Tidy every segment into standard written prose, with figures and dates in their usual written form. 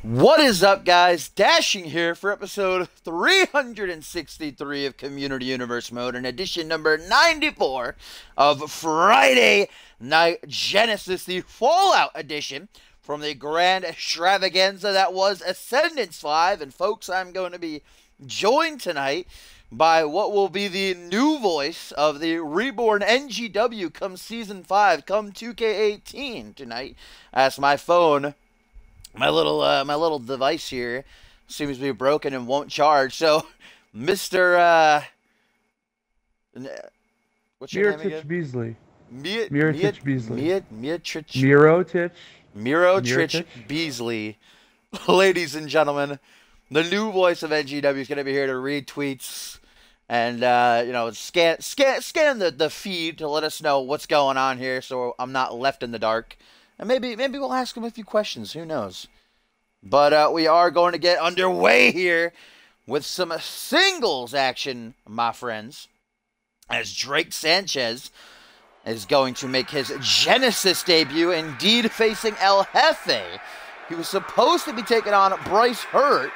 What is up, guys? Dashing here for episode 363 of Community Universe Mode, and edition number 94 of Friday Night Genesis, the Fallout edition from the grand extravaganza that was Ascendance 5. And folks, I'm going to be joined tonight by what will be the new voice of the reborn NGW come Season 5, come 2K18 tonight, as my phone... My little device here seems to be broken and won't charge. So, Mr. What's your name again? Beasley. Mirotic Beasley. Mirotic Beasley. Ladies and gentlemen, the new voice of NGW is going to be here to read tweets and scan the feed to let us know what's going on here, so I'm not left in the dark. And maybe we'll ask him a few questions. Who knows? But we are going to get underway here with some singles action, my friends. As Drake Sanchez is going to make his Genesis debut, indeed facing El Jefe. He was supposed to be taking on Bryce Hurt.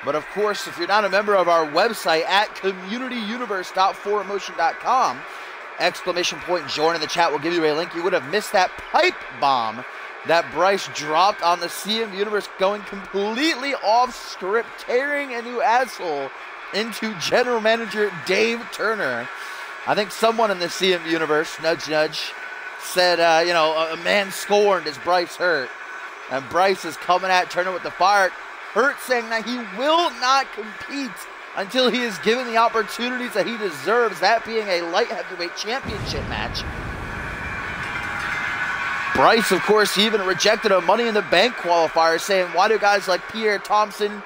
But of course, if you're not a member of our website at communityuniverse.4emotion.com, ! Join in the chat will give you a link. You would have missed that pipe bomb that Bryce dropped on the CMV Universe, going completely off script, tearing a new asshole into General Manager Dave Turner. I think someone in the CMV Universe, nudge nudge, said, a man scorned is Bryce Hurt. And Bryce is coming at Turner with the fire. Hurt saying that he will not compete until he is given the opportunities that he deserves, that being a light heavyweight championship match. Bryce, of course, he even rejected a Money in the Bank qualifier, saying, why do guys like Pierre Thompson,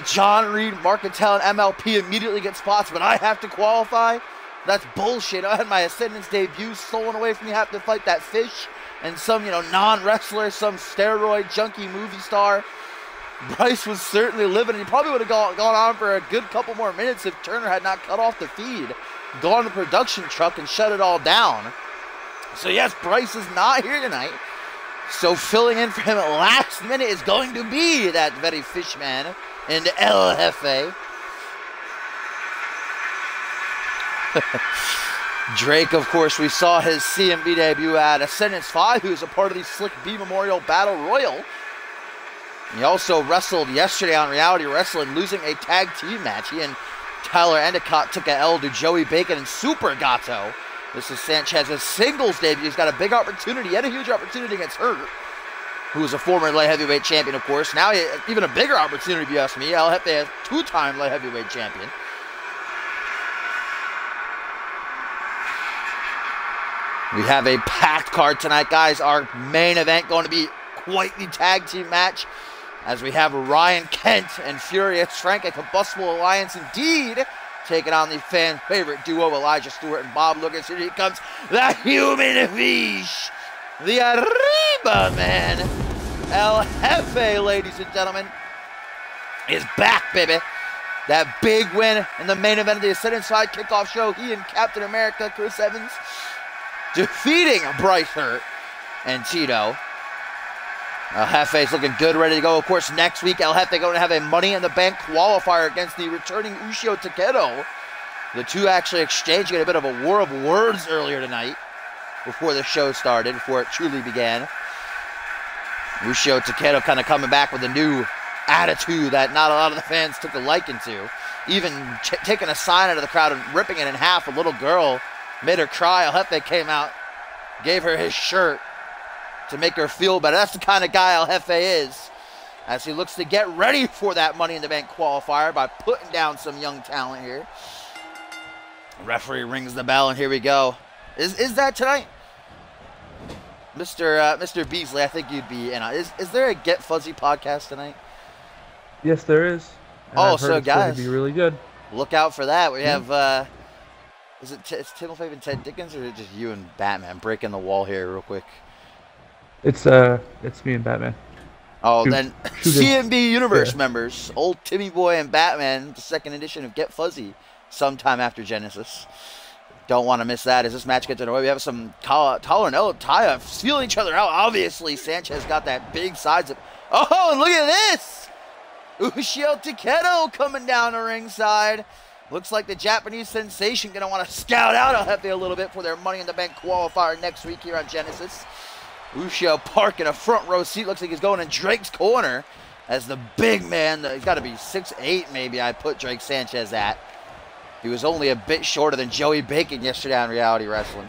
John Reed, Mark Cattell, and MLP immediately get spots, but I have to qualify? That's bullshit. I had my Ascendance debut stolen away from me, have to fight that fish, and some, non-wrestler, some steroid junkie movie star. Bryce was certainly living. He probably would have gone on for a good couple more minutes if Turner had not cut off the feed, gone to the production truck, and shut it all down. So yes, Bryce is not here tonight. So filling in for him at last minute is going to be that very fishman in El Jefe. Drake, of course, we saw his CMV debut at Ascendance 5, who is a part of the Slick B Memorial Battle Royal. He also wrestled yesterday on Reality Wrestling, losing a tag team match. He and Tyler Endicott took a L to Joey Bacon and Super Gato. This is Sanchez's singles debut. He's got a big opportunity, and a huge opportunity against Hurt, who is a former light heavyweight champion, of course. Now, even a bigger opportunity, if you ask me. El Jefe, a two-time light heavyweight champion. We have a packed card tonight, guys. Our main event going to be quite the tag team match, as we have Ryan Kent and Furious Frank, a combustible alliance indeed, taking on the fan favorite duo Elijah Stewart and Bob Lucas. Here he comes, the human fish, the Arriba man. El Jefe, ladies and gentlemen, is back, baby. That big win in the main event of the Ascendance Side kickoff show. He and Captain America, Chris Evans, defeating Bryce Hurt and Tito. El Jefe's looking good, ready to go. Of course, next week, El Jefe going to have a Money in the Bank qualifier against the returning Ushio Takedo. The two actually exchanging a bit of a war of words earlier tonight before the show started, before it truly began. Ushio Takedo kind of coming back with a new attitude that not a lot of the fans took a liking to. Even taking a sign out of the crowd and ripping it in half. A little girl made her cry. El Jefe came out, gave her his shirt to make her feel better. That's the kind of guy El Jefe is, as he looks to get ready for that Money in the Bank qualifier by putting down some young talent here. The referee rings the bell, and here we go. Is that tonight? Mr. Beasley, I think you'd be in on. Is there a Get Fuzzy podcast tonight? Yes, there is. And Oh, I've heard so it's going guys, to be really good. look out for that. We have, is it Tim LaFave and Ted Dickens, or is it just you and Batman breaking the wall here real quick? It's me and Batman. Oh, then CMV Universe yeah. members, old Timmy Boy and Batman, the second edition of Get Fuzzy, sometime after Genesis. Don't want to miss that as this match gets underway. We have some Taller and Taya feeling each other out. Obviously, Sanchez got that big sides of. Oh, and look at this! Ushio Takedo coming down the ringside. Looks like the Japanese sensation going to want to scout out El Jefe a little bit for their Money in the Bank qualifier next week here on Genesis. Ushio Park in a front row seat. Looks like he's going in Drake's corner as the big man. He's got to be 6'8" maybe I put Drake Sanchez at. He was only a bit shorter than Joey Bacon yesterday on Reality Wrestling.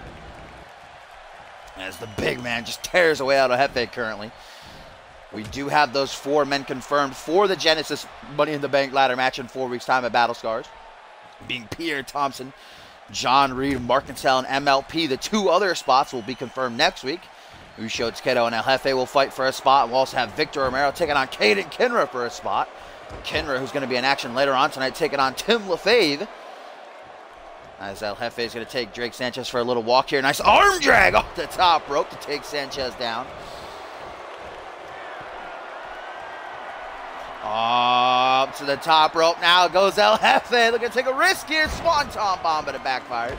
As the big man just tears away out of Jefe currently. We do have those 4 men confirmed for the Genesis Money in the Bank ladder match in 4 weeks' time at Battle Scars. Being Pierre Thompson, John Reed, Mark Cattell, and MLP. The 2 other spots will be confirmed next week. Ushio Takedo and El Jefe will fight for a spot. We'll also have Victor Romero taking on Caden Kinra for a spot. Kinra, who's going to be in action later on tonight, taking on Tim LaFave. As El Jefe is going to take Drake Sanchez for a little walk here. Nice arm drag off the top rope to take Sanchez down. Up to the top rope. Now goes El Jefe. Looking to take a risk here. Swanton bomb, but it backfires.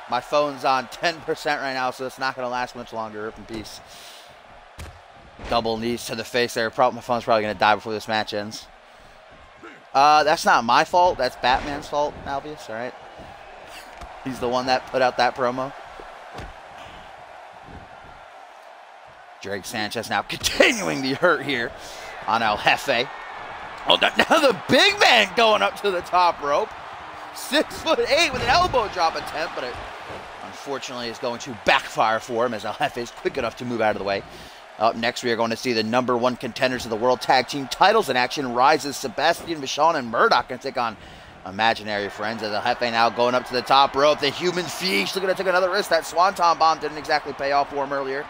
My phone's on 10% right now, so it's not going to last much longer. Rip in peace. Double knees to the face there. My phone's probably going to die before this match ends. That's not my fault. That's Batman's fault, Albius, all right? He's the one that put out that promo. Drake Sanchez now continuing the hurt here on El Jefe. Oh, now the big man going up to the top rope. 6'8" with an elbow drop attempt, but it unfortunately is going to backfire for him as El Jefe is quick enough to move out of the way. Up next, we are going to see the #1 contenders of the World Tag Team titles in action. Rises Sebastian Vachon and Murdoch going to take on Imaginary Friends as El Jefe now going up to the top rope. The Human Fish looking to take another risk. That Swanton bomb didn't exactly pay off for him earlier.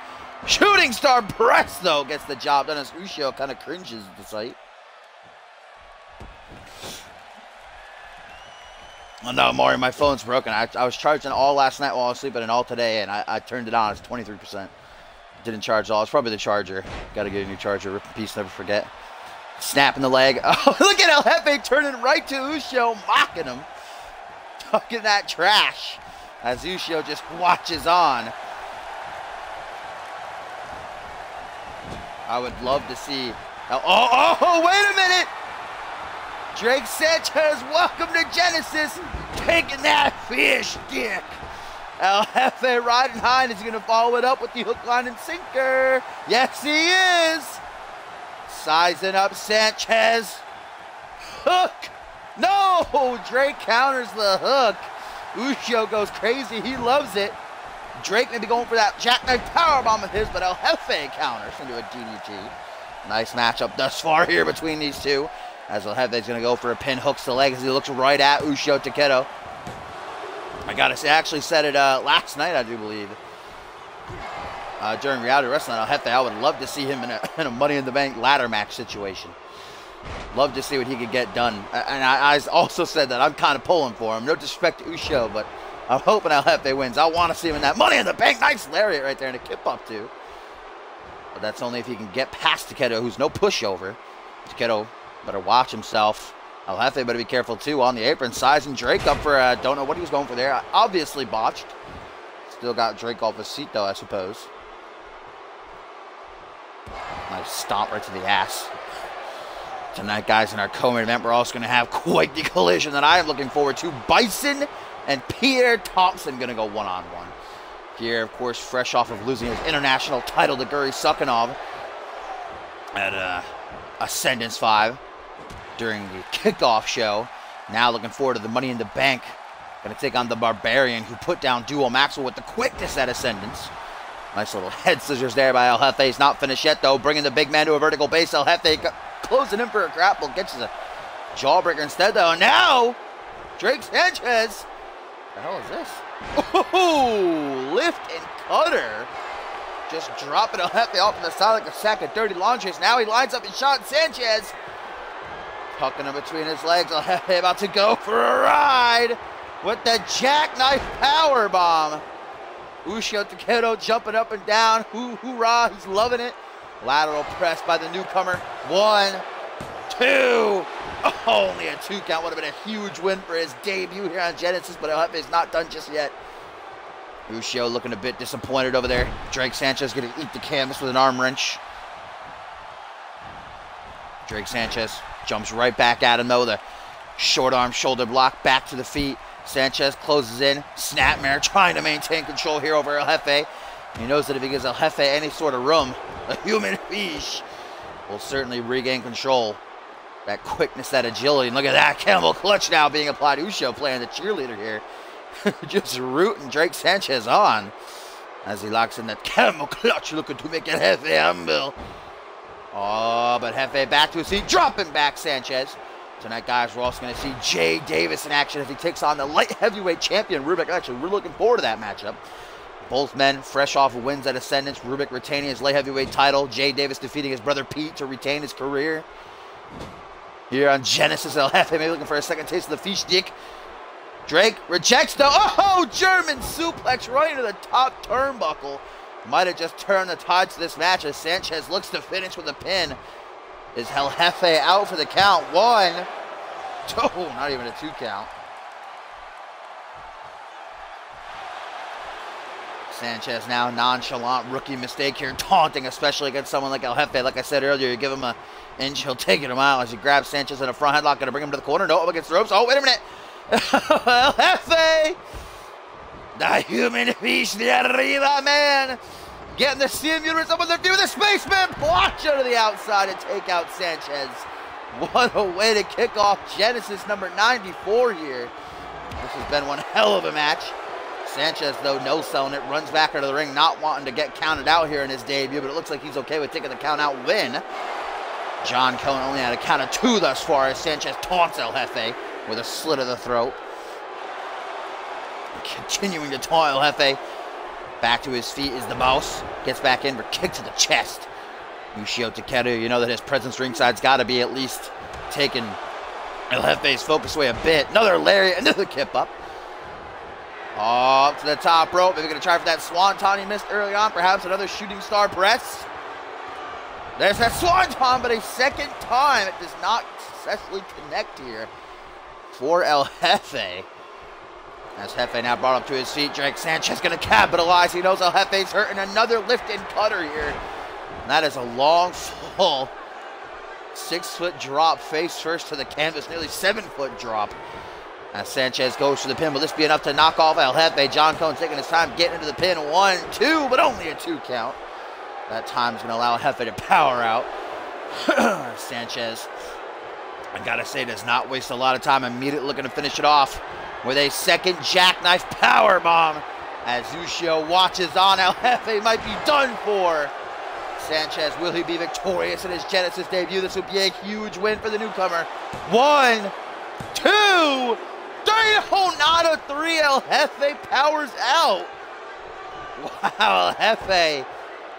Shooting Star Press, though, gets the job done as Ushio kind of cringes at the sight. Oh, no, Mario, my phone's broken. I was charging all last night while I was sleeping and all today, and I turned it on. It's 23%. Didn't charge all. It's probably the charger. Got to get a new charger. Rip in peace, never forget. Snapping the leg. Oh, look at El Jefe turning right to Ushio, mocking him. Talking that trash as Ushio just watches on. I would love to see. Oh, wait a minute. Drake Sanchez, welcome to Genesis. Taking that fish dick. El Jefe riding high, and is he going to follow it up with the hook, line, and sinker? Yes, he is. Sizing up Sanchez. Hook. No, Drake counters the hook. Ushio goes crazy. He loves it. Drake may be going for that jackknife powerbomb of his, but El Jefe counters into a DDT. Nice matchup thus far here between these two. As El Jefe is going to go for a pin, hooks the leg as he looks right at Ushio Takedo. I gotta say, I actually said it last night, I do believe. During Reality Wrestling, El Jefe, I would love to see him in a Money in the Bank ladder match situation. Love to see what he could get done. And I also said that I'm kind of pulling for him. No disrespect to Ushio, but I'm hoping El Jefe wins. I want to see him in that Money in the Bank. Nice lariat right there and a kip up too. But that's only if he can get past Takedo, who's no pushover. Takedo better watch himself. El Jefe better be careful too on the apron. Sizing Drake up for, don't know what he was going for there. Obviously botched. Still got Drake off his seat though, I suppose. Nice stomp right to the ass. Tonight, guys, in our co-main event, we're also going to have quite the collision that I am looking forward to. Bison and Pierre Thompson going to go one-on-one. Pierre, of course, fresh off of losing his international title to Guri Sukhanov at Ascendance 5 during the kickoff show. Now looking forward to the Money in the Bank. Going to take on the Barbarian, who put down Duo Maxwell with the quickness at Ascendance. Nice little head scissors there by El Jefe. He's not finished yet, though. Bringing the big man to a vertical base. El Jefe closing in for a grapple. Gets a jawbreaker instead, though. And now, Drake Sanchez. The hell is this? Oh, lift and cutter. Just dropping El Jefe off to the side like a sack of dirty laundries. Now he lines up and shot Sanchez. Tucking him between his legs. El Jefe about to go for a ride with the jackknife power bomb. Ushio Takedo jumping up and down. Hoorah, he's loving it. Lateral press by the newcomer. 1, 2. Oh, only a 2 count. Would have been a huge win for his debut here on Genesis, but El Jefe is not done just yet. Ushio looking a bit disappointed over there. Drake Sanchez going to eat the canvas with an arm wrench. Drake Sanchez jumps right back at him, though. The short arm shoulder block back to the feet. Sanchez closes in. Snapmare trying to maintain control here over El Jefe. He knows that if he gives El Jefe any sort of room, a human fish will certainly regain control. That quickness, that agility. And look at that camel clutch now being applied. Ushio playing the cheerleader here. Just rooting Drake Sanchez on as he locks in that camel clutch, looking to make El Jefe humble. Oh, but Jefe back to his feet, dropping back Sanchez. Tonight, guys, we're also going to see Jay Davis in action as he takes on the light heavyweight champion, Rubik. Actually, we're looking forward to that matchup. Both men fresh off of wins at Ascendance. Rubik retaining his light heavyweight title. Jay Davis defeating his brother Pete to retain his career. Here on Genesis, El Jefe maybe looking for a second taste of the fish stick. Drake rejects the, oh, German suplex right into the top turnbuckle. Might have just turned the tides to this match as Sanchez looks to finish with a pin. Is El Jefe out for the count? 1, 2, not even a 2 count. Sanchez now nonchalant, rookie mistake here, taunting, especially against someone like El Jefe. Like I said earlier, you give him an inch, he'll take it a mile as he grabs Sanchez in a front headlock, gonna bring him to the corner. No, up against the ropes. Oh, wait a minute. El Jefe, the human fish de arriba, man. Getting the CMV universe up with their the spaceman blocks to the outside and take out Sanchez. What a way to kick off Genesis number 94 here. This has been one hell of a match. Sanchez, though, no selling it, runs back into the ring, not wanting to get counted out here in his debut, but it looks like he's okay with taking the count out win. John Cohen only had a count of 2 thus far as Sanchez taunts El Jefe with a slit of the throat. Continuing to taunt El Jefe. Back to his feet is the mouse. Gets back in for kick to the chest. Ushio Takedo, you know that his presence ringside's got to be at least taking El Jefe's focus away a bit. Another lariat, another kip up. Up to the top rope. Maybe going to try for that swanton he missed early on. Perhaps another shooting star press. There's that swanton, but a second time it does not successfully connect here for El Jefe. As Jefe now brought up to his feet, Drake Sanchez going to capitalize. He knows El Jefe's hurting. Another lift and cutter here. And that is a long, full 6-foot drop, face first to the canvas, nearly 7-foot drop. As Sanchez goes for the pin, will this be enough to knock off El Jefe? John Cohen taking his time getting into the pin. 1, 2, but only a 2 count. That time is going to allow El Jefe to power out. Sanchez, I got to say, does not waste a lot of time. Immediately looking to finish it off with a second jackknife power bomb. As Ushio watches on, El Jefe might be done for. Sanchez, will he be victorious in his Genesis debut? This would be a huge win for the newcomer. 1, 2, 3. Oh, not a 3. El Jefe powers out. Wow, El Jefe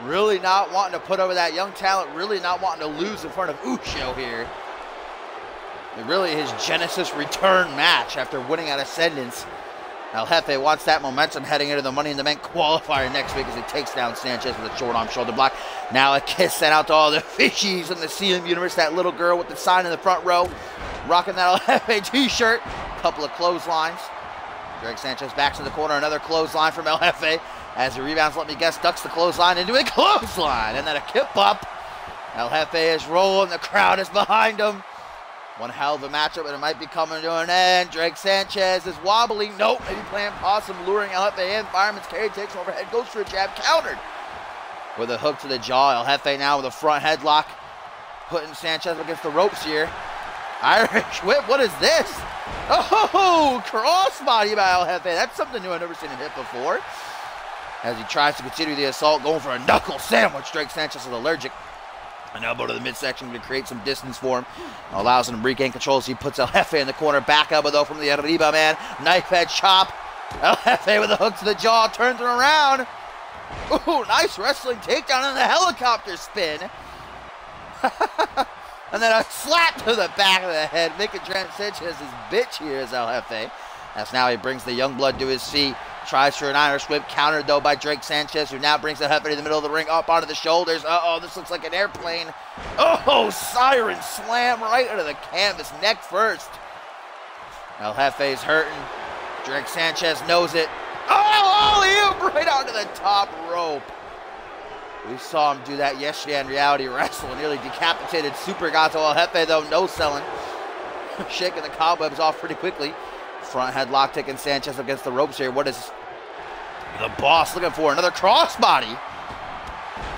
really not wanting to put over that young talent, really not wanting to lose in front of Ushio here. Really his Genesis return match after winning at Ascendance. El Jefe wants that momentum heading into the Money in the Bank qualifier next week as he takes down Sanchez with a short arm shoulder block. Now a kiss sent out to all the fishies in the CM universe. That little girl with the sign in the front row, rocking that El Jefe t-shirt. Couple of clotheslines. Drake Sanchez back to the corner. Another clothesline from El Jefe as he rebounds, let me guess, ducks the clothesline into a clothesline. And then a kip up. El Jefe is rolling. The crowd is behind him. One hell of a matchup, and it might be coming to an end. Drake Sanchez is wobbling. Nope, maybe playing possum, luring El Jefe in. Fireman's carry, takes him overhead, goes for a jab, countered with a hook to the jaw. El Jefe now with a front headlock, putting Sanchez against the ropes here. Irish whip, what is this? Oh, crossbody by El Jefe. That's something new I've never seen him hit before. As he tries to continue the assault, going for a knuckle sandwich. Drake Sanchez is allergic. An elbow to the midsection to create some distance for him. Allows him to regain control as he puts El Jefe in the corner. Back elbow though from the Arriba man. Knife edge chop. El Jefe with a hook to the jaw. Turns it around. Ooh, nice wrestling takedown and the helicopter spin. And then a slap to the back of the head. Making Drake Sanchez his bitch here is El Jefe. As now he brings the young blood to his feet. Tries for an Irish whip, countered though by Drake Sanchez, who now brings El Jefe to the middle of the ring, up onto the shoulders. Uh-oh, this looks like an airplane. Oh, siren slam right into the canvas, neck first. El Jefe's hurting. Drake Sanchez knows it. Oh, he right onto the top rope. We saw him do that yesterday on Reality Wrestling. Nearly decapitated Super Gato. El Jefe though, no selling. Shaking the cobwebs off pretty quickly. Front headlock taking Sanchez against the ropes here. What is the boss looking for? Another crossbody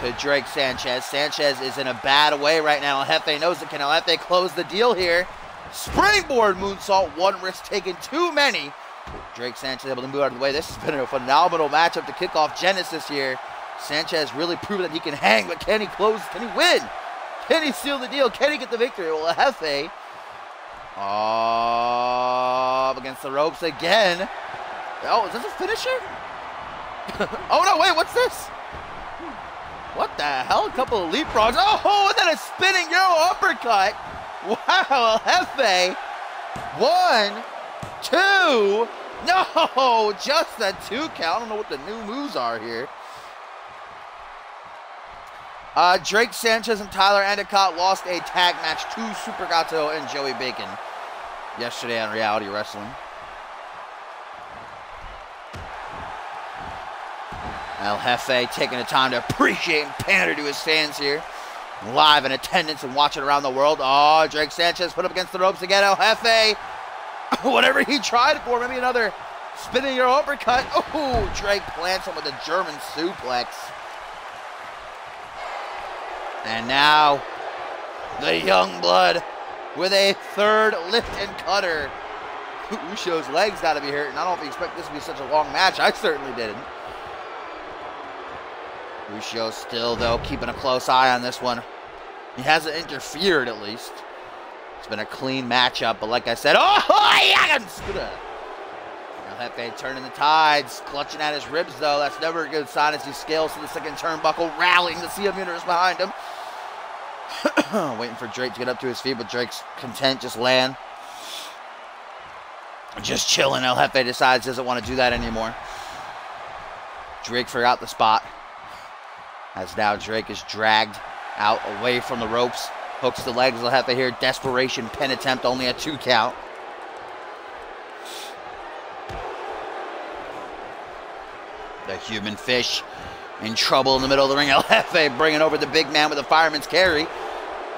to Drake Sanchez. Sanchez is in a bad way right now. El Jefe knows it. Can El Jefe close the deal here? Springboard moonsault. One risk taken too many. Drake Sanchez able to move out of the way. This has been a phenomenal matchup to kick off Genesis here. Sanchez really proved that he can hang, but can he close? Can he win? Can he seal the deal? Can he get the victory? Well, El Jefe up against the ropes again. Oh, is this a finisher? Oh no, wait, what's this? What the hell? A couple of leapfrogs. Oh, and then a spinning Euro uppercut. Wow, El Jefe. 1, 2. No, just the 2 count. I don't know what the new moves are here. Drake Sanchez and Tyler Endicott lost a tag match to Super Gato and Joey Bacon yesterday on Reality Wrestling. El Jefe taking the time to appreciate and pander to his fans here. Live in attendance and watching around the world. Oh, Drake Sanchez put up against the ropes again. El Jefe, whatever he tried for, maybe another spinning your uppercut. Oh, Drake plants him with a German suplex. And now, the young blood with a third lift and cutter. Usho's legs got to be hurting. I don't know if you expect this to be such a long match. I certainly didn't. Usho still, though, keeping a close eye on this one. He hasn't interfered, at least. It's been a clean matchup, but like I said, oh, yeah, El Jefe turning the tides, clutching at his ribs, though. That's never a good sign as he scales to the second turnbuckle, rallying the CMV universe behind him. Waiting for Drake to get up to his feet, but Drake's content, just land. Just chilling. El Jefe decides doesn't want to do that anymore. Drake forgot the spot. As now Drake is dragged out away from the ropes. Hooks the legs. El Jefe here. Desperation pin attempt. Only a 2 count. The human fish in trouble in the middle of the ring. El Jefe bringing over the big man with a fireman's carry.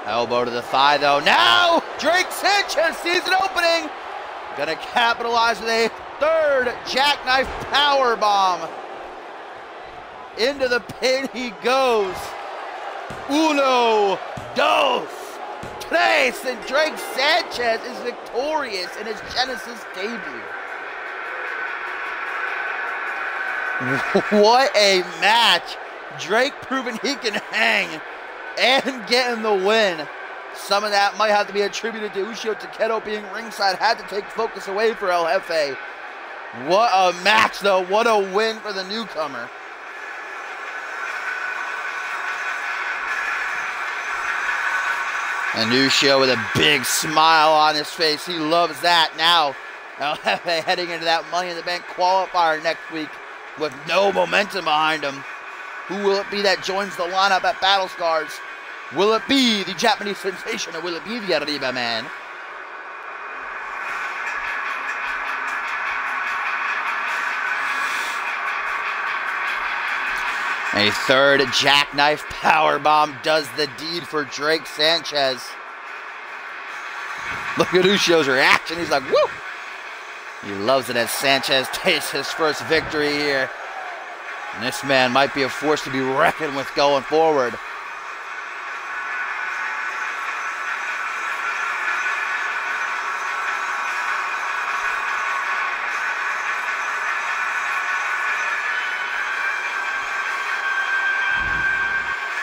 Elbow to the thigh, though. Now, Drake Sanchez sees an opening. Gonna capitalize with a third jackknife power bomb. Into the pin he goes. 1, 2, 3. And Drake Sanchez is victorious in his Genesis debut. What a match. Drake proving he can hang and getting the win. Some of that might have to be attributed to Ushio Takedo being ringside. Had to take focus away for El Jefe. What a match, though. What a win for the newcomer. And Ushio with a big smile on his face. He loves that. Now, El Jefe heading into that Money in the Bank qualifier next week with no momentum behind him. Who will it be that joins the lineup at Battle Scars? Will it be the Japanese sensation, or will it be the Arriba man? A third jackknife powerbomb does the deed for Drake Sanchez. Look at Usio's reaction. He's like, woo! He loves it as Sanchez tastes his first victory here. And this man might be a force to be reckoned with going forward.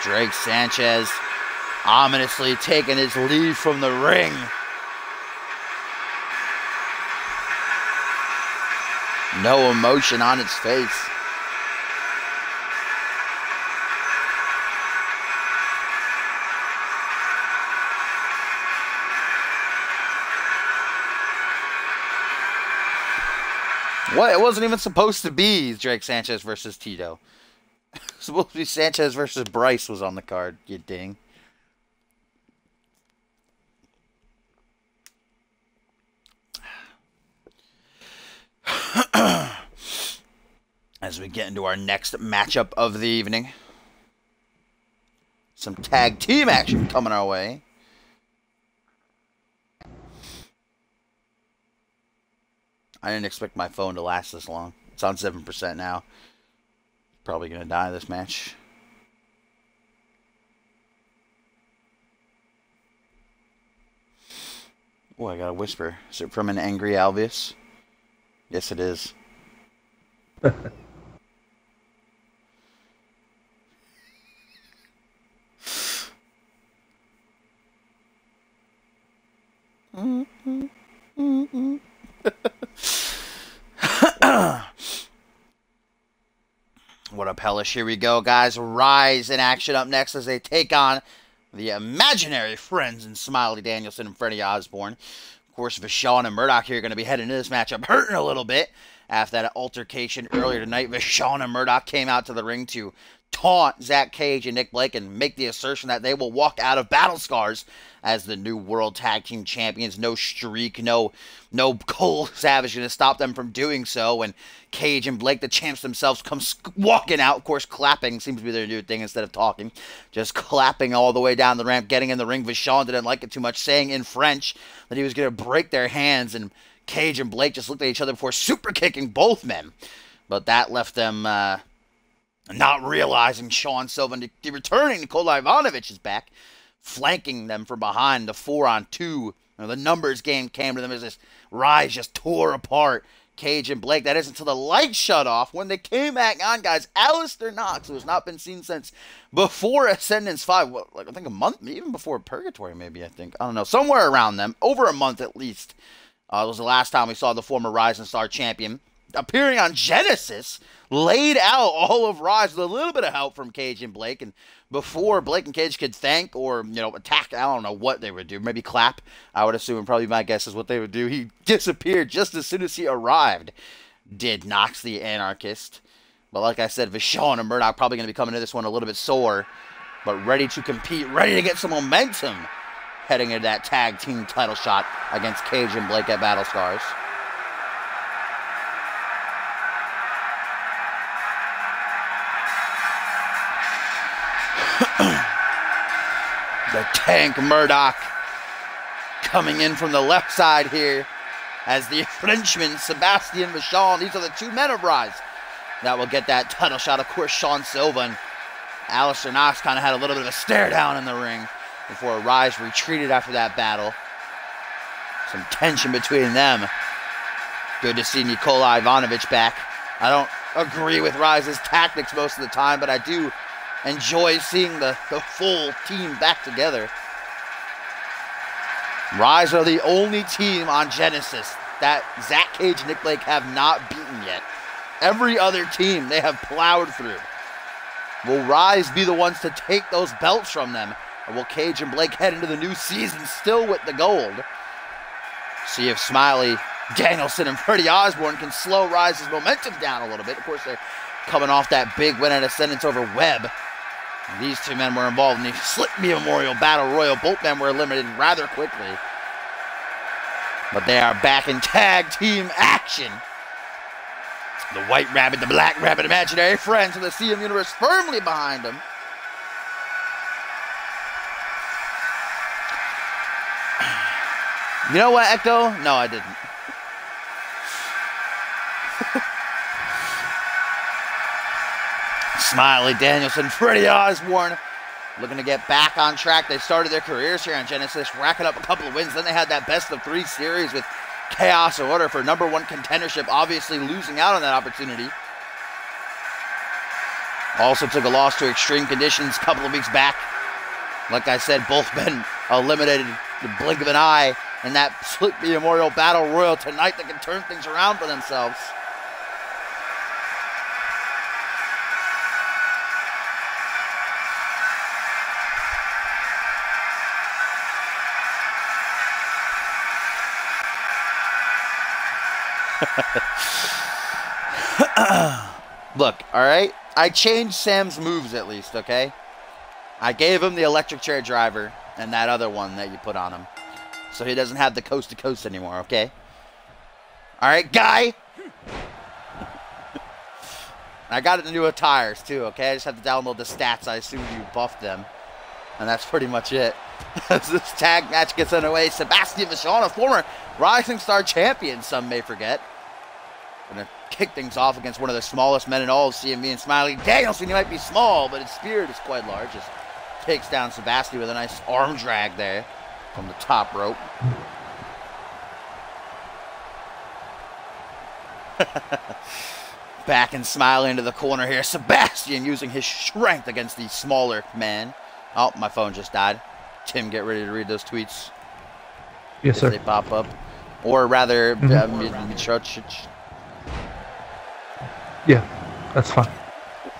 Drake Sanchez ominously taking his leave from the ring. No emotion on its face. What? It wasn't even supposed to be Drake Sanchez versus Tito. It was supposed to be Sanchez versus Bryce was on the card, you ding. As we get into our next matchup of the evening. Some tag team action coming our way. I didn't expect my phone to last this long. It's on 7% now. Probably going to die this match. Oh, I got a whisper. Is it from an angry Alvius? Yes, it is. What up, hellish? Here we go, guys. Rise in action up next as they take on the imaginary friends in Smiley Danielson and Freddie Osborne. Of course, Vachon and Murdoch here are going to be heading into this matchup hurting a little bit. After that altercation earlier tonight, Vachon and Murdoch came out to the ring to taunt Zach Cage and Nick Blake and make the assertion that they will walk out of Battle Scars as the new World Tag Team Champions. No streak, no Cole Savage going to stop them from doing so. And Cage and Blake, the champs themselves, come walking out. Of course, clapping seems to be their new thing instead of talking. Just clapping all the way down the ramp, getting in the ring. Vachon didn't like it too much, saying in French that he was going to break their hands. And Cage and Blake just looked at each other before super kicking both men. But that left them not realizing Sean Sylvan returning. Nikola Ivanovic is back, flanking them from behind. The 4-on-2. The numbers game came to them as this Rise just tore apart Cage and Blake. That is until the lights shut off. When they came back on, guys, Alistair Knox, who has not been seen since before Ascendance 5, like I think a month, even before Purgatory maybe, I don't know, somewhere around them, over a month at least. It was the last time we saw the former Rising Star champion appearing on Genesis, laid out all of Rise with a little bit of help from Cage and Blake. And before Blake and Cage could thank or, attack, I don't know what they would do. Maybe clap, I would assume, probably my guess is what they would do. He disappeared just as soon as he arrived, did Knox the Anarchist. But like I said, Vachon and Murdoch probably going to be coming into this one a little bit sore, but ready to compete, ready to get some momentum heading into that tag team title shot against Cage and Blake at Battle Scars. The Tank Murdoch coming in from the left side here as the Frenchman Sebastian Vachon. These are the two men of Rise that will get that title shot. Of course, Sean Silva and Alistair Knox kind of had a little bit of a stare down in the ring before Rise retreated after that battle. Some tension between them. Good to see Nikola Ivanovic back. I don't agree with Rise's tactics most of the time, but I do enjoy seeing the full team back together. Rise are the only team on Genesis that Zach Cage and Nick Blake have not beaten yet. Every other team they have plowed through. Will Rise be the ones to take those belts from them? Or will Cage and Blake head into the new season still with the gold? See if Smiley, Danielson, and Freddie Osborne can slow Rise's momentum down a little bit. Of course, they're coming off that big win at Ascendance over Webb. These two men were involved in the Slip Me Memorial Battle Royal. Both men were eliminated rather quickly. But they are back in tag team action. The White Rabbit, the Black Rabbit, imaginary friends of the CM Universe firmly behind him. You know what, Ecto? No, I didn't. Smiley, Danielson, Freddie Osborne looking to get back on track. They started their careers here on Genesis, racking up a couple of wins. Then they had that best-of-3 series with Chaos Order for #1 contendership, obviously losing out on that opportunity. Also took a loss to Extreme Conditions a couple of weeks back. Like I said, both been eliminated in the blink of an eye in that Sleepy Memorial Battle Royal tonight that can turn things around for themselves. Look, alright? I changed Sam's moves at least, okay? I gave him the electric chair driver and that other one that you put on him. So he doesn't have the coast to coast anymore, okay? Alright, guy? I got it in new attires too, okay? I just have to download the stats. I assume you buffed them. And that's pretty much it. As this tag match gets underway, Sebastian Vachon, a former Rising Star champion, some may forget, gonna kick things off against one of the smallest men in all of CMV and Smiley. Danielson, he might be small, but his spirit is quite large. Just takes down Sebastian with a nice arm drag there from the top rope. Back and Smiley into the corner here. Sebastian using his strength against the smaller man. Oh, my phone just died. Tim, get ready to read those tweets. Yes, sir. They pop up. Or rather, yeah, that's fine.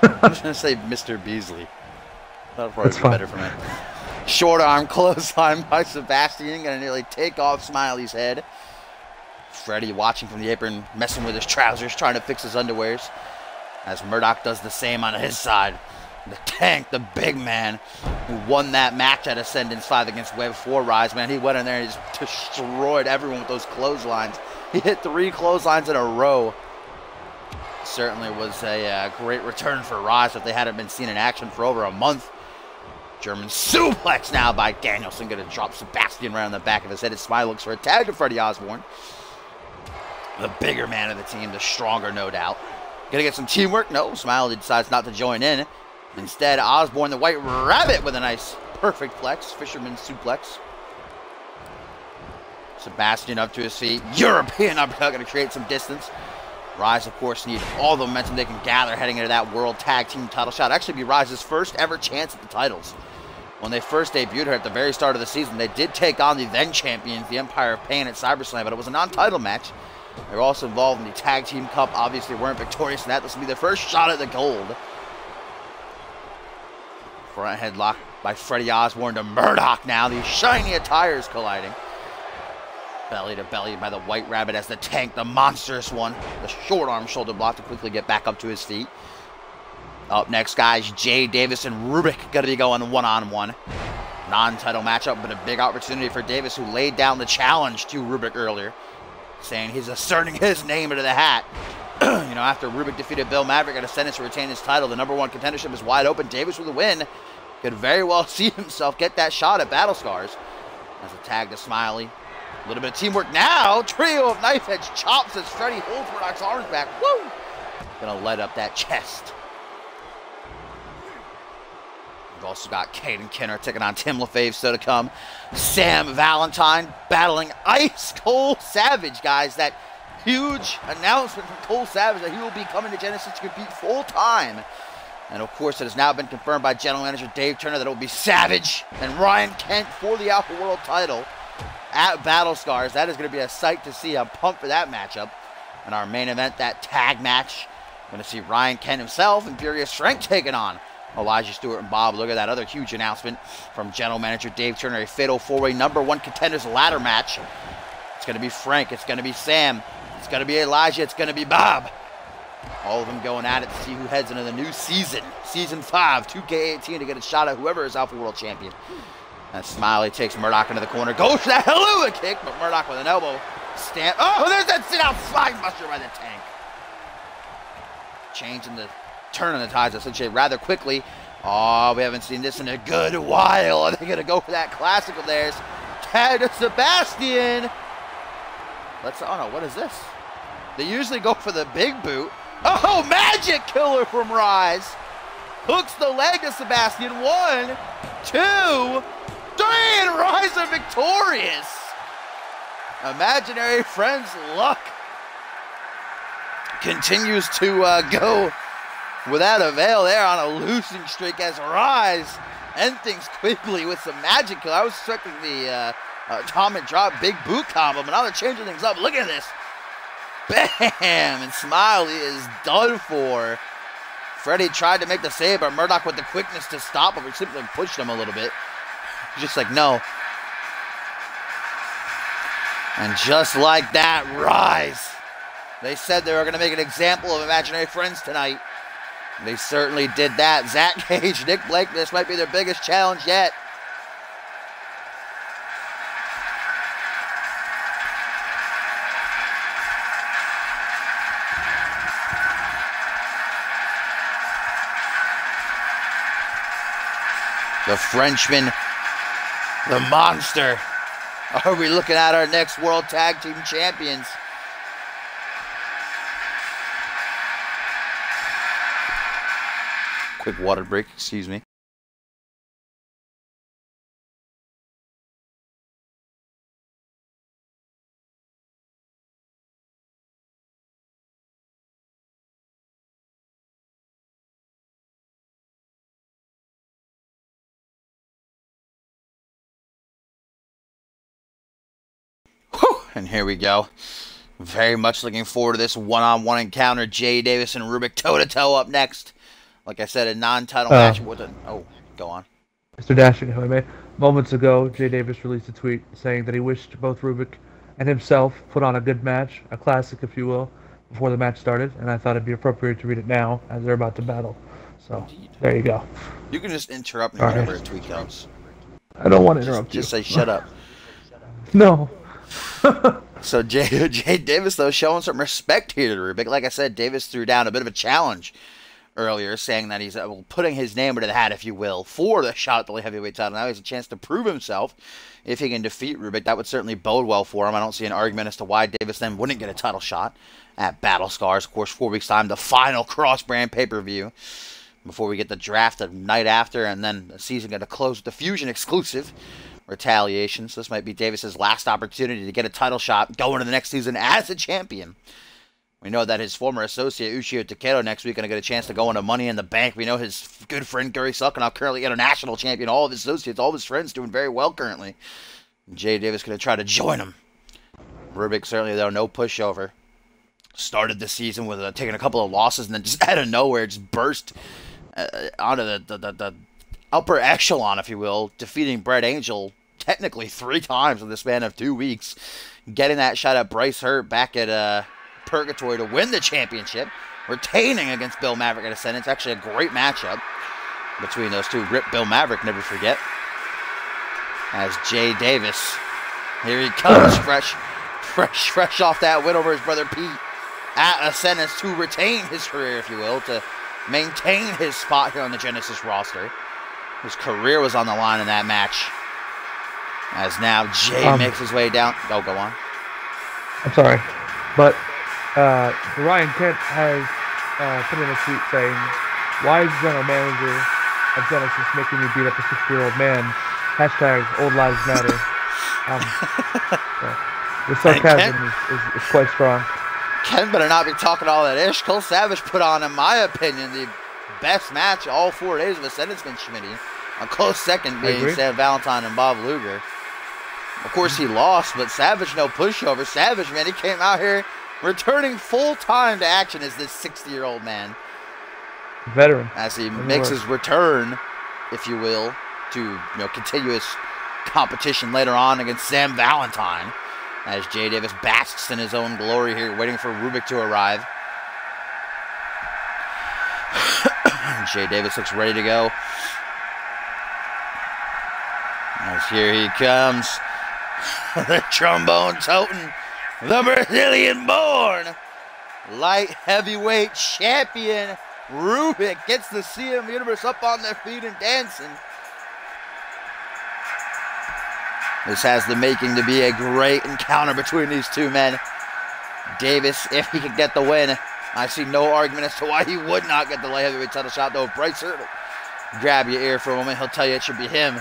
I'm just going to say Mr. Beasley. That'll probably be better for me. Short arm clothesline by Sebastian. Going to nearly take off Smiley's head. Freddie watching from the apron, messing with his trousers, trying to fix his underwears. As Murdoch does the same on his side. The Tank, the big man, who won that match at Ascendance 5 against Web 4 Rise, man. He went in there and just destroyed everyone with those clotheslines. He hit 3 clotheslines in a row. Certainly was a great return for Rise if they hadn't been seen in action for over a month. German suplex now by Danielson. Going to drop Sebastian right on the back of his head. His Smile looks for a tag to Freddie Osborne. The bigger man of the team, the stronger, no doubt. Going to get some teamwork? No, Smiley decides not to join in. Instead, Osborne, the White Rabbit, with a nice, perfect flex. Fisherman suplex. Sebastian up to his feet. European uppercut, going to create some distance. Rise, of course, need all the momentum they can gather heading into that World Tag Team title shot. Actually be Rise's first ever chance at the titles. When they first debuted her at the very start of the season, they did take on the then champions, the Empire of Pain, at SummerSlam, but it was a non-title match. They were also involved in the Tag Team Cup, obviously weren't victorious in that. This will be their first shot at the gold. Front headlock by Freddie Osborne to Murdoch now. These shiny attires colliding. Belly to belly by the White Rabbit as the Tank, the monstrous one. The short arm shoulder block to quickly get back up to his feet. Up next, guys, Jay Davis and Rubik going to be going one-on-one. Non-title matchup, but a big opportunity for Davis, who laid down the challenge to Rubik earlier, saying he's asserting his name into the hat. You know, after Rubik defeated Bill Maverick at Ascendance to retain his title, the #1 contendership is wide open. Davis with a win could very well see himself get that shot at Battle Scars. As a tag to Smiley. A little bit of teamwork now. Trio of knife edge chops as Freddie holds Murdoch's arms back. Woo! Gonna light up that chest. We've also got Caden Kinner taking on Tim LaFave, still to come. Sam Valentine battling Ice Cold Savage, guys. That huge announcement from Cole Savage that he will be coming to Genesis to compete full-time. And, of course, it has now been confirmed by General Manager Dave Turner that it will be Savage and Ryan Kent for the Alpha World title at Battle Scars. That is going to be a sight to see. I'm pumped for that matchup. And our main event, that tag match, going to see Ryan Kent himself and Furious Strength taking on Elijah Stewart and Bob. Look at that other huge announcement from General Manager Dave Turner. A fatal 4-way #1 contenders ladder match. It's going to be Frank. It's going to be Sam. It's going to be Elijah. It's going to be Bob. All of them going at it to see who heads into the new season. Season 5, 2K18, to get a shot at whoever is Alpha World Champion. And Smiley takes Murdoch into the corner. Goes for that Helluva Kick, but Murdoch with an elbow stamp. Oh, there's that sit-out slide buster by the Tank. changing the turn on the tides essentially rather quickly. Oh, we haven't seen this in a good while. Are they going to go for that classic of theirs? Tag to Sebastian. Oh no, what is this? They usually go for the big boot. Oh, magic killer from Rise. Hooks the leg to Sebastian. 1, 2, 3, and Rise are victorious. Imaginary Friends' luck continues to go without avail there on a losing streak as Rise end things quickly with some magic kill. I was expecting the Tom and drop big boot combo, but now they're changing things up. Look at this. Bam! And Smiley is done for. Freddie tried to make the save, but Murdoch with the quickness to stop him. He simply pushed him a little bit. He's just like, no. And just like that, Rise. They said they were going to make an example of Imaginary Friends tonight. They certainly did that. Zach Cage, Nick Blake, this might be their biggest challenge yet. The Frenchman, the monster. Are we looking at our next World Tag Team Champions? Quick water break, excuse me. And here we go. Very much looking forward to this one-on-one encounter. Jay Davis and Rubik toe-to-toe up next. Like I said, a non-title match with an... Oh, go on. Mr. Dashing, if I may. Moments ago, Jay Davis released a tweet saying that he wished both Rubik and himself put on a good match, a classic, if you will, before the match started. And I thought it'd be appropriate to read it now as they're about to battle. So, there you go. You can just interrupt me whenever a tweet comes. I don't want to interrupt you. Just say, shut up. No. So Jay Davis, though, showing some respect here to Rubik. Like I said, Davis threw down a bit of a challenge earlier, saying that he's putting his name into the hat, if you will, for the shot at the light heavyweight title. Now he has a chance to prove himself. If he can defeat Rubik, that would certainly bode well for him. I don't see an argument as to why Davis then wouldn't get a title shot at Battle Scars. Of course, 4 weeks' time, the final cross-brand pay-per-view before we get the draft the night after, and then the season going to close with the Fusion exclusive Retaliation. So this might be Davis's last opportunity to get a title shot going into the next season as a champion. We know that his former associate Ushio Takedo next week going to get a chance to go into Money in the Bank. We know his good friend Gary Suckonoff, currently international champion. All of his associates, all of his friends doing very well currently. And Jay Davis going to try to join him. Rubik certainly, though, no pushover. Started the season with taking a couple of losses and then just out of nowhere just burst onto the upper echelon, if you will, defeating Brett Angel technically 3 times in the span of 2 weeks. Getting that shot at Bryce Hurt back at Purgatory to win the championship. Retaining against Bill Maverick at Ascendance. Actually a great matchup between those two. Rip Bill Maverick, never forget. As Jay Davis, here he comes, fresh off that win over his brother Pete at Ascendance to retain his career, if you will, to maintain his spot here on the Genesis roster. His career was on the line in that match. As now Jay makes his way down. Oh, go on. I'm sorry, but Ryan Kent has put in a tweet saying, "Why is the general manager of Genesis making me beat up a 60-year-old man? Hashtag old lives matter." The sarcasm is quite strong. Ken better not be talking all that ish. Cole Savage put on, in my opinion, the best match all 4 days of Ascendance Schmitty. A close second being Sam Valentine and Bob Luger. Of course, he lost, but Savage no pushover. Savage, man, he came out here returning full-time to action as this 60-year-old man. Veteran. As he makes his return, if you will, to continue his competition later on against Sam Valentine. As Jay Davis basks in his own glory here, waiting for Rubik to arrive. Jay Davis looks ready to go. As here he comes. The trombone toting, the Brazilian born, light heavyweight champion Rubik gets the CMV Universe up on their feet and dancing. This has the making to be a great encounter between these two men. Davis, if he can get the win, I see no argument as to why he would not get the light heavyweight title shot, though. If Bryce Hurt grab your ear for a moment, he'll tell you it should be him.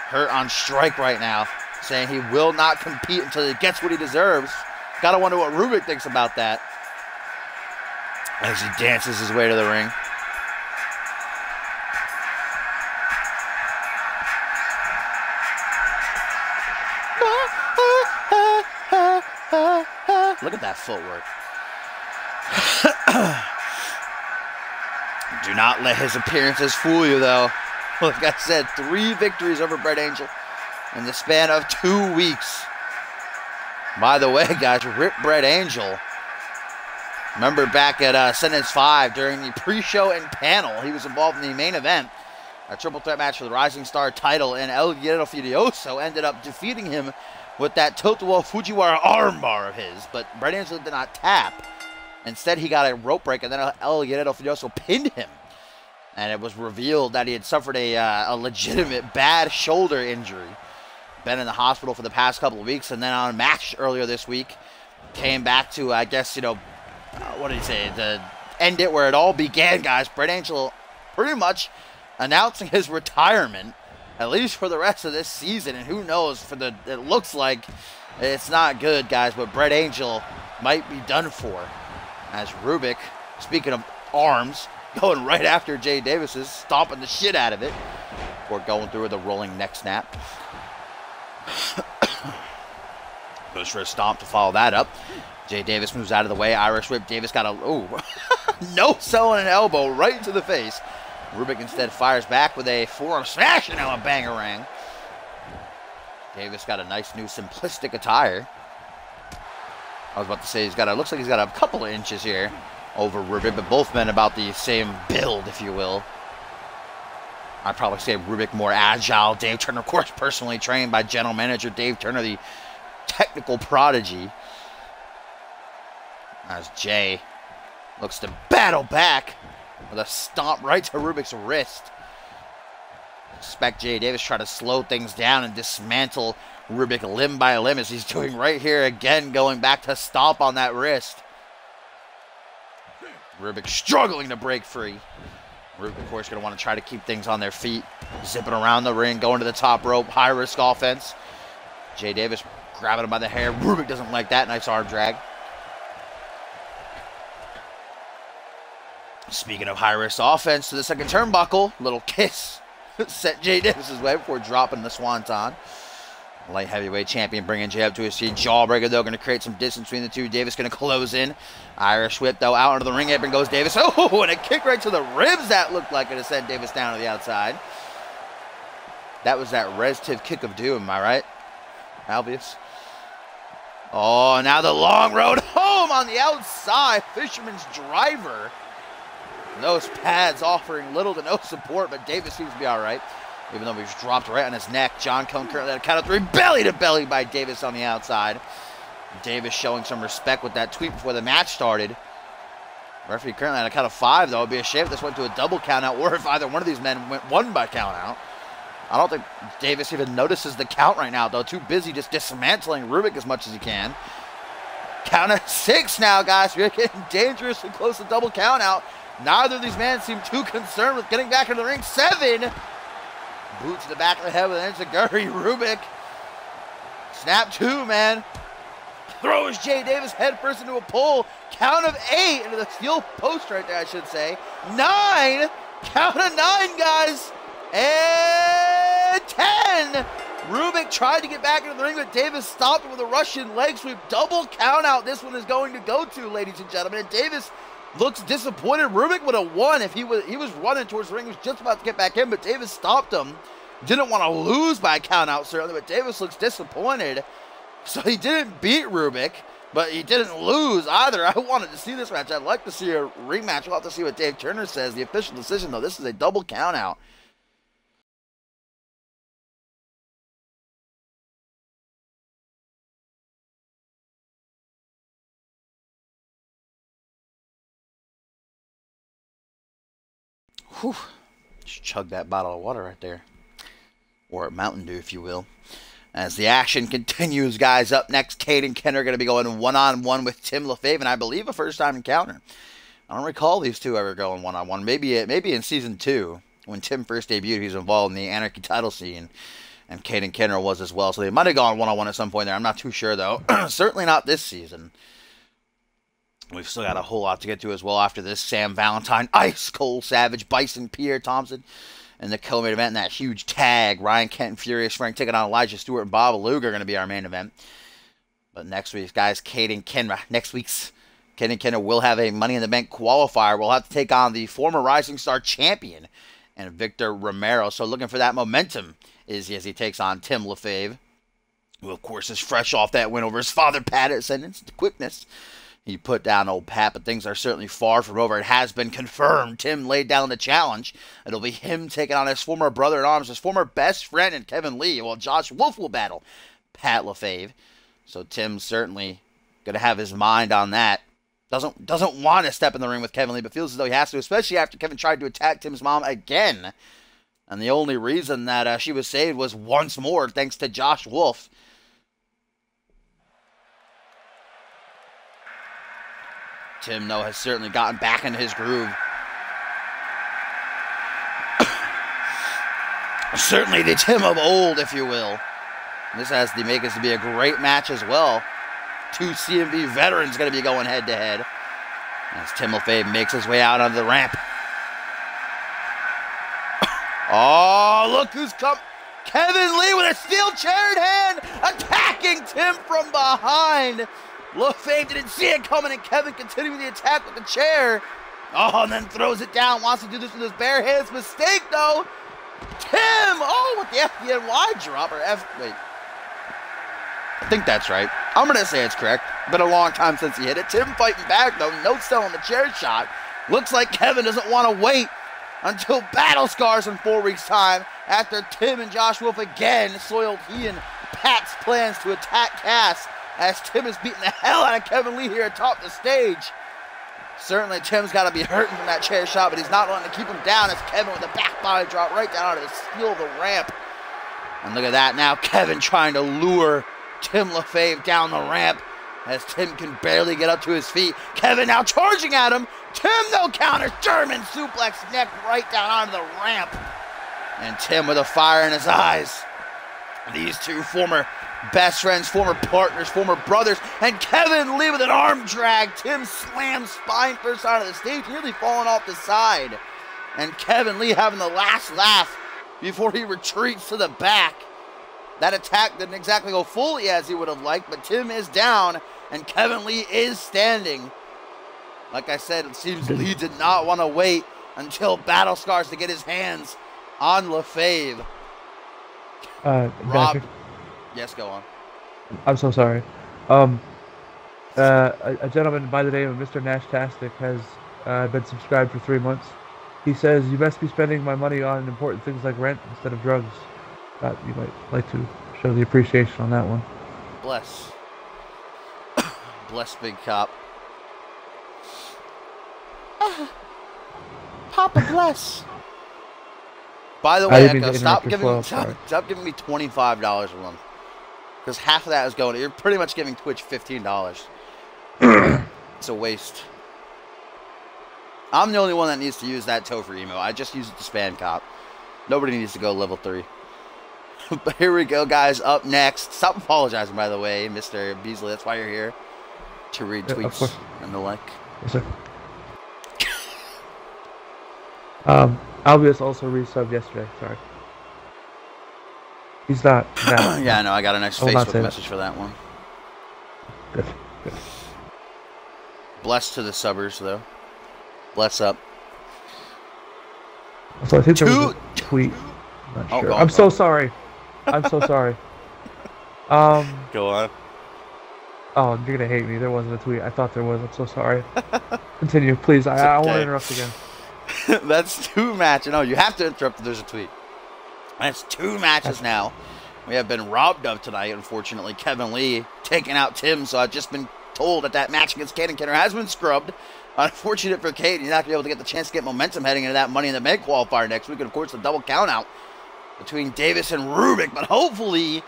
Hurt on strike right now, saying he will not compete until he gets what he deserves. Gotta wonder what Rubik thinks about that as he dances his way to the ring. Look at that footwork. Do not let his appearances fool you, though. Like I said, 3 victories over Brett Angel in the span of 2 weeks. By the way, guys, rip Brett Angel. Remember back at Sentence 5 during the pre-show and panel, he was involved in the main event, a triple threat match for the Rising Star title, and El Guerrero Furioso ended up defeating him with that tilt-a-wall Fujiwara armbar of his, but Brett Angel did not tap. Instead, he got a rope break, and then El Guerrero Furioso pinned him. And it was revealed that he had suffered a legitimate bad shoulder injury. Been in the hospital for the past couple of weeks, and then on a match earlier this week, came back to, I guess, what did he say? To end it where it all began, guys. Brett Angel pretty much announcing his retirement, at least for the rest of this season. And who knows, it looks like it's not good, guys, but Brett Angel might be done for. As Rubik, speaking of arms, going right after Jay Davis's, stomping the shit out of it before going through with a rolling neck snap. Goes for a stomp to follow that up. Jay Davis moves out of the way. Irish whip. Davis got a no sell and an elbow right into the face. Rubik instead fires back with a forearm smash and now a bangarang. Davis got a nice new simplistic attire. I was about to say looks like he's got a couple of inches here over Rubik, but both men about the same build, if you will. I'd probably say Rubik more agile. Dave Turner, of course, personally trained by general manager Dave Turner, the technical prodigy. As Jay looks to battle back with a stomp right to Rubik's wrist. Expect Jay Davis try to slow things down and dismantle Rubik limb by limb, as he's doing right here again, going back to stomp on that wrist. Rubik struggling to break free. Rubik, of course, going to want to try to keep things on their feet. Zipping around the ring, going to the top rope, high-risk offense. Jay Davis grabbing him by the hair. Rubik doesn't like that. Nice arm drag. Speaking of high-risk offense, to the second turnbuckle, little kiss sent Jay Davis's way before dropping the swanton. Light heavyweight champion bringing Jay up to his feet. Jawbreaker, though, going to create some distance between the two. Davis going to close in. Irish whip, though, out into the ring apron goes Davis. Oh, and a kick right to the ribs. That looked like it had sent Davis down to the outside. That was that Restive kick of doom, am I right, Albius? Oh, now the long road home on the outside. Fisherman's driver. Those pads offering little to no support, but Davis seems to be all right. Even though he was dropped right on his neck. John Cone currently at a count of 3. Belly to belly by Davis on the outside. Davis showing some respect with that tweet before the match started. Referee currently at a count of 5, though. It would be a shame if this went to a double count out, or if either one of these men won by count out. I don't think Davis even notices the count right now, though. Too busy just dismantling Rubik as much as he can. Count of 6 now, guys. We're getting dangerously close to double count out. Neither of these men seem too concerned with getting back into the ring. 7. Boot to the back of the head with an enziguri. Rubik. Snap 2, man. Throws Jay Davis head first into a pull. Count of 8 into the steel post right there, I should say. 9. Count of 9, guys. And 10. Rubik tried to get back into the ring, but Davis stopped him with a Russian leg sweep. Double count out this one is going to go to, ladies and gentlemen. And Davis looks disappointed. Rubik would have won if he was running towards the ring. He was just about to get back in, but Davis stopped him. Didn't want to lose by a count out, certainly, but Davis looks disappointed. So he didn't beat Rubik, but he didn't lose either. I wanted to see this match. I'd like to see a rematch. We'll have to see what Dave Turner says. The official decision, though, this is a double count out. Whew. Just chug that bottle of water right there. Or a Mountain Dew, if you will. As the action continues, guys, up next, Cade and Ken are going to be going one-on-one with Tim LaFave, and I believe a first-time encounter. I don't recall these two ever going one-on-one. Maybe in Season 2, when Tim first debuted, he was involved in the Anarchy title scene, and Cade and Kenner was as well, so they might have gone one-on-one at some point there. I'm not too sure, though. Certainly not this season. We've still got a whole lot to get to as well after this. Sam Valentine, Ice Cold Savage, Bison, Pierre Thompson, and the co-main event in that huge tag. Ryan Kent and Furious Frank taking on Elijah Stewart and Bob Luger are going to be our main event. But next week's, guys, Cade and Kenner will have a Money in the Bank qualifier. We'll have to take on the former Rising Star champion and Victor Romero. So looking for that momentum as he takes on Tim LaFave, who, of course, is fresh off that win over his father, Patterson. It's the quickness. He put down old Pat, but things are certainly far from over. It has been confirmed. Tim laid down the challenge. It'll be him taking on his former brother-in-arms, his former best friend, and Kevin Lee, while Josh Wolf will battle Pat LaFave. So Tim's certainly going to have his mind on that. Doesn't want to step in the ring with Kevin Lee, but feels as though he has to, especially after Kevin tried to attack Tim's mom again. And the only reason that she was saved was once more thanks to Josh Wolf. Tim, though, has certainly gotten back into his groove. Certainly the Tim of old, if you will. This has the makings to be a great match as well. Two CMV veterans going to be going head-to-head. As Tim LaFave makes his way out onto the ramp. Oh, look who's come. Kevin Lee with a steel chair in hand, attacking Tim from behind. LaFave didn't see it coming, and Kevin continuing the attack with the chair. Oh, and then throws it down. Wants to do this with his bare hands. Mistake, though. Tim! Oh, with the FDNY drop. Wait. I think that's right. I'm going to say it's correct. Been a long time since he hit it. Tim fighting back, though. No selling the chair shot. Looks like Kevin doesn't want to wait until Battle Scars in 4 weeks' time after Tim and Josh Wolf again soiled he and Pat's plans to attack Cass, as Tim is beating the hell out of Kevin Lee here atop the stage. Certainly Tim's got to be hurting from that chair shot, but he's not wanting to keep him down as Kevin with a back body drop right down onto the steel of the ramp. And look at that now, Kevin trying to lure Tim LaFave down the ramp as Tim can barely get up to his feet. Kevin now charging at him. Tim, no counters. German suplex neck right down onto the ramp. And Tim with a fire in his eyes. These two former best friends, former partners, former brothers, and Kevin Lee with an arm drag. Tim slams spine first onto the stage, nearly falling off the side. And Kevin Lee having the last laugh before he retreats to the back. That attack didn't exactly go fully as he would have liked, but Tim is down, and Kevin Lee is standing. Like I said, it seems Lee did not want to wait until Battle Scars to get his hands on LaFave. Rob, yes, go on. I'm so sorry. A gentleman by the name of Mr. Nashtastic has been subscribed for 3 months. He says, "You best be spending my money on important things like rent instead of drugs." Thought you might like to show the appreciation on that one. Bless. Bless, Big Cop. Papa bless. By the way, Echo, stop giving me $25 a month. Because half of that is going, you're pretty much giving Twitch $15. It's a waste. I'm the only one that needs to use that Topher emo. I just use it to spam cop. Nobody needs to go level 3. But here we go, guys. Up next. Stop apologizing, by the way, Mr. Beasley. That's why you're here. To read tweets and the like. Yes, sir. Albius also resubbed yesterday. Sorry. He's not. Yeah, no, I got a nice Facebook message for that one. Good. Good. Bless to the subbers, though. Bless up. So I think there was a tweet. I'm not sure. I'm so sorry. I'm so sorry. Go on. Oh, you're gonna hate me. There wasn't a tweet. I thought there was. I'm so sorry. Continue, please. I won't interrupt again. That's 2 matches. No, you have to interrupt if there's a tweet. That's 2 matches now. We have been robbed of tonight, unfortunately. Kevin Lee taking out Tim, so I've just been told that match against Caden Kenner has been scrubbed. Unfortunate for Kane, he's not going to be able to get the chance to get momentum heading into that Money in the Bank qualifier next week. And, of course, the double count out between Davis and Rubik. But hopefully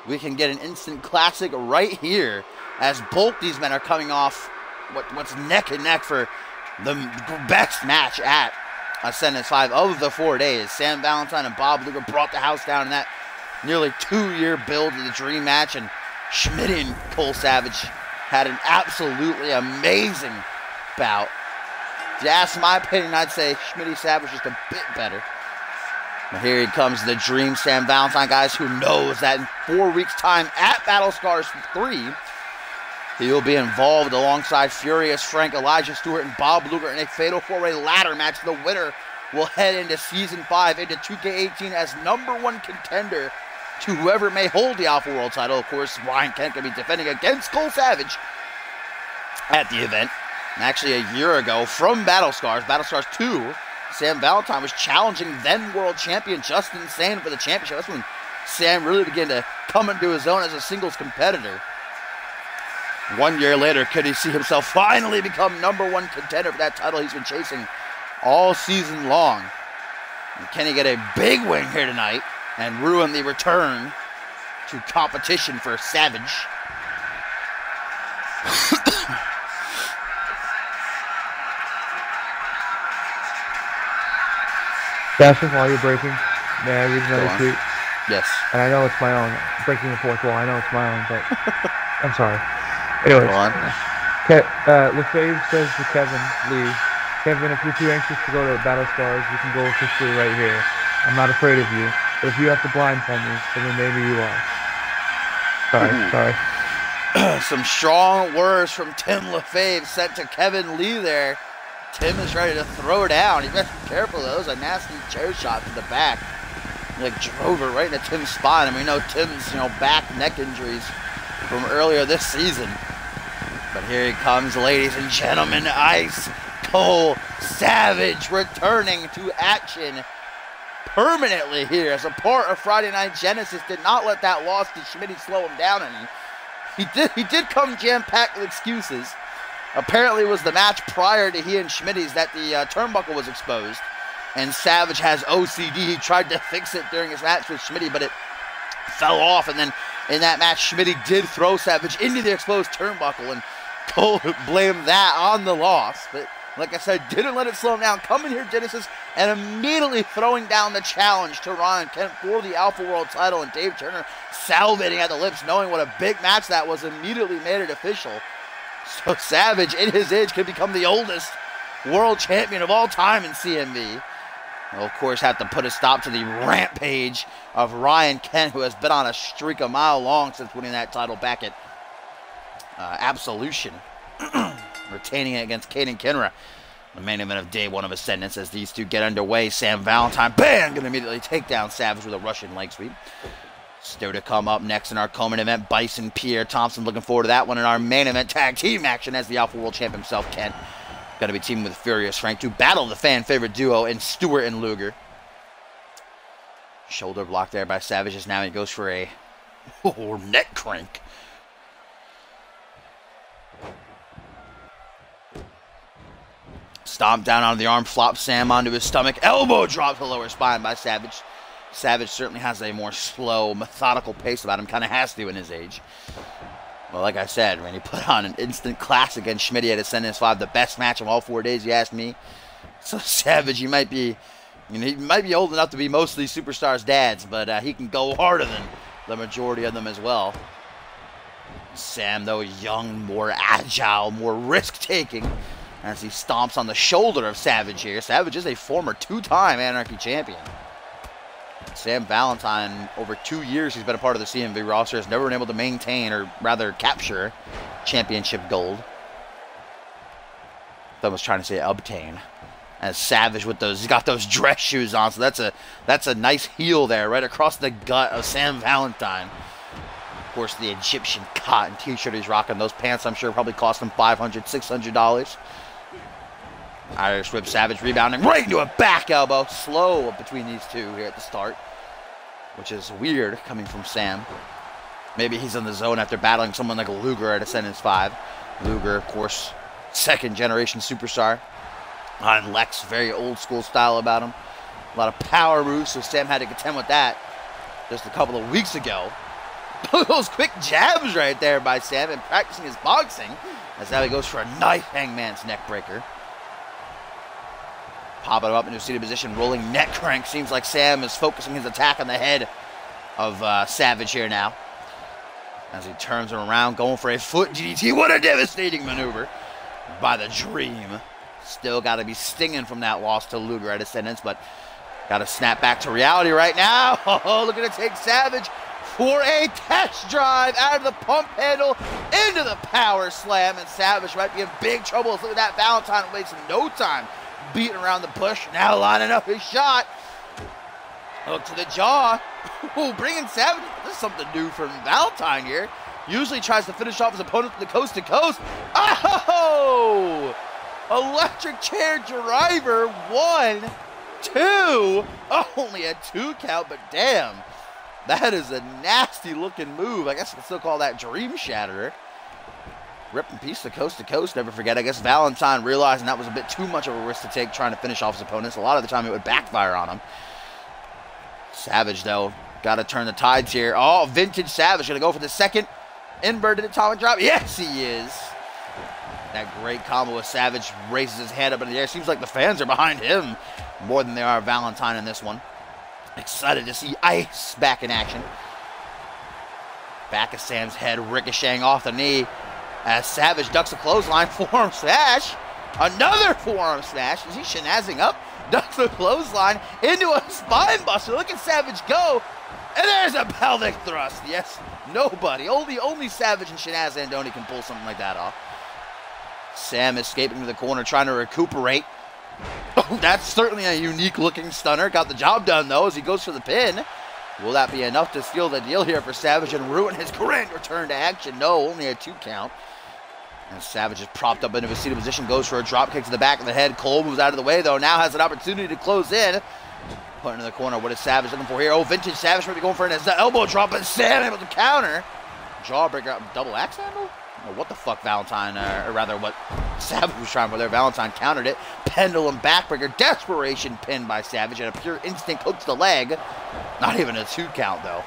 we can get an instant classic right here as both these men are coming off what's neck and neck for the best match at Ascendance 5 of the 4 days. Sam Valentine and Bob Luger brought the house down in that nearly 2-year build of the dream match, and Schmidt and Cole Savage had an absolutely amazing bout. If you ask my opinion, I'd say Schmidt Savage just a bit better. But here he comes, the dream Sam Valentine, guys, who knows that in 4 weeks' time at Battle Scars 3, he will be involved alongside Furious Frank, Elijah Stewart, and Bob Luger in a fatal 4-way ladder match. The winner will head into Season 5, into 2K18 as #1 contender to whoever may hold the Alpha World title. Of course, Ryan Kent can be defending against Cole Savage at the event. And actually, a year ago from Battle Scars 2, Sam Valentine was challenging then world champion Justin Sane for the championship. That's when Sam really began to come into his own as a singles competitor. 1 year later, could he see himself finally become #1 contender for that title he's been chasing all season long? And can he get a big win here tonight and ruin the return to competition for Savage? Dasher, while you're breaking, may I read another tweet? Yes. And I know it's my own. Breaking the fourth wall, I know it's my own, but I'm sorry. Anyways, LaFave says to Kevin Lee, Kevin, if you're too anxious to go to Battle Scars, you can go officially right here. I'm not afraid of you, but if you have to blindfold me, then maybe you are. Sorry. Some strong words from Tim LaFave sent to Kevin Lee there. Tim is ready to throw down. You better be careful, though. It was a nasty chair shot to the back. He, like, drove it right into Tim's spine. And we know Tim's, back neck injuries from earlier this season. But here he comes, ladies and gentlemen. Ice Cole Savage returning to action permanently here as a part of Friday Night Genesis. Did not let that loss to Schmidt slow him down any. He did come jam-packed with excuses. Apparently it was the match prior to he and Schmitty's that the turnbuckle was exposed. And Savage has OCD. He tried to fix it during his match with Schmitty, but it fell off. And then in that match, Schmitty did throw Savage into the exposed turnbuckle. And Cole blamed that on the loss. But like I said, didn't let it slow him down. Coming here, Genesis, and immediately throwing down the challenge to Ryan Kent for the Alpha World title. And Dave Turner salivating at the lips, knowing what a big match that was, immediately made it official. So Savage, in his age, could become the oldest world champion of all time in CMV. We'll, of course, have to put a stop to the rampage of Ryan Kent, who has been on a streak a mile long since winning that title back at Absolution, retaining it against Caden Kinra. The main event of day 1 of Ascendance. As these two get underway, Sam Valentine, bam, going to immediately take down Savage with a Russian leg sweep. Still to come up next in our co-main event, Bison Pierre Thompson. Looking forward to that one in our main event tag team action as the Alpha World Champ himself, Kent, going to be teaming with Furious Frank to battle the fan favorite duo in Stewart and Luger. Shoulder block there by Savage as now he goes for a neck crank. Stomp down on the arm, flop Sam onto his stomach, elbow drop to the lower spine by Savage. Savage certainly has a more slow, methodical pace about him, kind of has to in his age. Well, like I said, when he put on an instant class against Schmidt at Ascendance 5, the best match of all 4 days, you ask me. So Savage, he might be old enough to be most of these superstars' dads, but he can go harder than the majority of them as well. Sam, though, young, more agile, more risk-taking, as he stomps on the shoulder of Savage here. Savage is a former 2-time Anarchy champion. Sam Valentine, over 2 years he's been a part of the CMV roster, has never been able to maintain, or rather capture, championship gold. I was trying to say obtain. As Savage with those, he's got those dress shoes on, so that's a nice heel there, right across the gut of Sam Valentine. Of course, the Egyptian cotton t-shirt he's rocking, those pants I'm sure probably cost him $500, $600. Irish whip, Savage rebounding right into a back elbow. Slow between these two here at the start, which is weird coming from Sam. Maybe he's in the zone after battling someone like Luger at Ascendance 5. Luger, of course, second generation superstar. On Lex, very old school style about him. A lot of power moves, so Sam had to contend with that just a couple of weeks ago. Those quick jabs right there by Sam and practicing his boxing. As now he goes for a knife hangman's neck breaker. Popping him up into a seated position, rolling neck crank. Seems like Sam is focusing his attack on the head of Savage here now. As he turns him around, going for a foot DDT. What a devastating maneuver by the Dream. Still got to be stinging from that loss to Luger at Ascendance, but got to snap back to reality right now. Oh, looking to take Savage for a test drive out of the pump handle into the power slam, and Savage might be in big trouble. Look at that, Valentine wasting no time beating around the bush, now lining up his shot. Hook to the jaw. Ooh, bringing Savage. This is something new from Valentine here. Usually tries to finish off his opponent from the coast to coast. Oh! Electric chair driver. 1, 2. Only a 2 count, but damn. That is a nasty looking move. I guess I can still call that Dream Shatterer. Rip and piece to coast, never forget. I guess Valentine realizing that was a bit too much of a risk to take trying to finish off his opponents. A lot of the time it would backfire on him. Savage, though, got to turn the tides here. Oh, vintage Savage going to go for the second inverted atomic drop. Yes, he is. That great combo with Savage raises his hand up in the air. Seems like the fans are behind him more than they are Valentine in this one. Excited to see Ice back in action. Back of Sam's head ricocheting off the knee as Savage ducks a clothesline, forearm smash. Another forearm smash. Is he shenazzing up? Ducks the clothesline into a spine buster. Look at Savage go. And there's a pelvic thrust. Yes, nobody. Only Savage and Shanaz Andoni can pull something like that off. Sam escaping to the corner, trying to recuperate. Oh, that's certainly a unique looking stunner. Got the job done though as he goes for the pin. Will that be enough to seal the deal here for Savage and ruin his grand return to action? No, only a 2 count. And Savage is propped up into a seated position, goes for a drop kick to the back of the head. Cole moves out of the way though, now has an opportunity to close in. Put into the corner, what is Savage looking for here? Oh, vintage Savage might be going for an elbow drop, but Sam able to counter. Jawbreaker, double axe handle? Oh, what the fuck Valentine, or rather what Savage was trying for there. Valentine countered it. Pendulum backbreaker, desperation pin by Savage, and a pure instinct hook to the leg. Not even a 2 count though.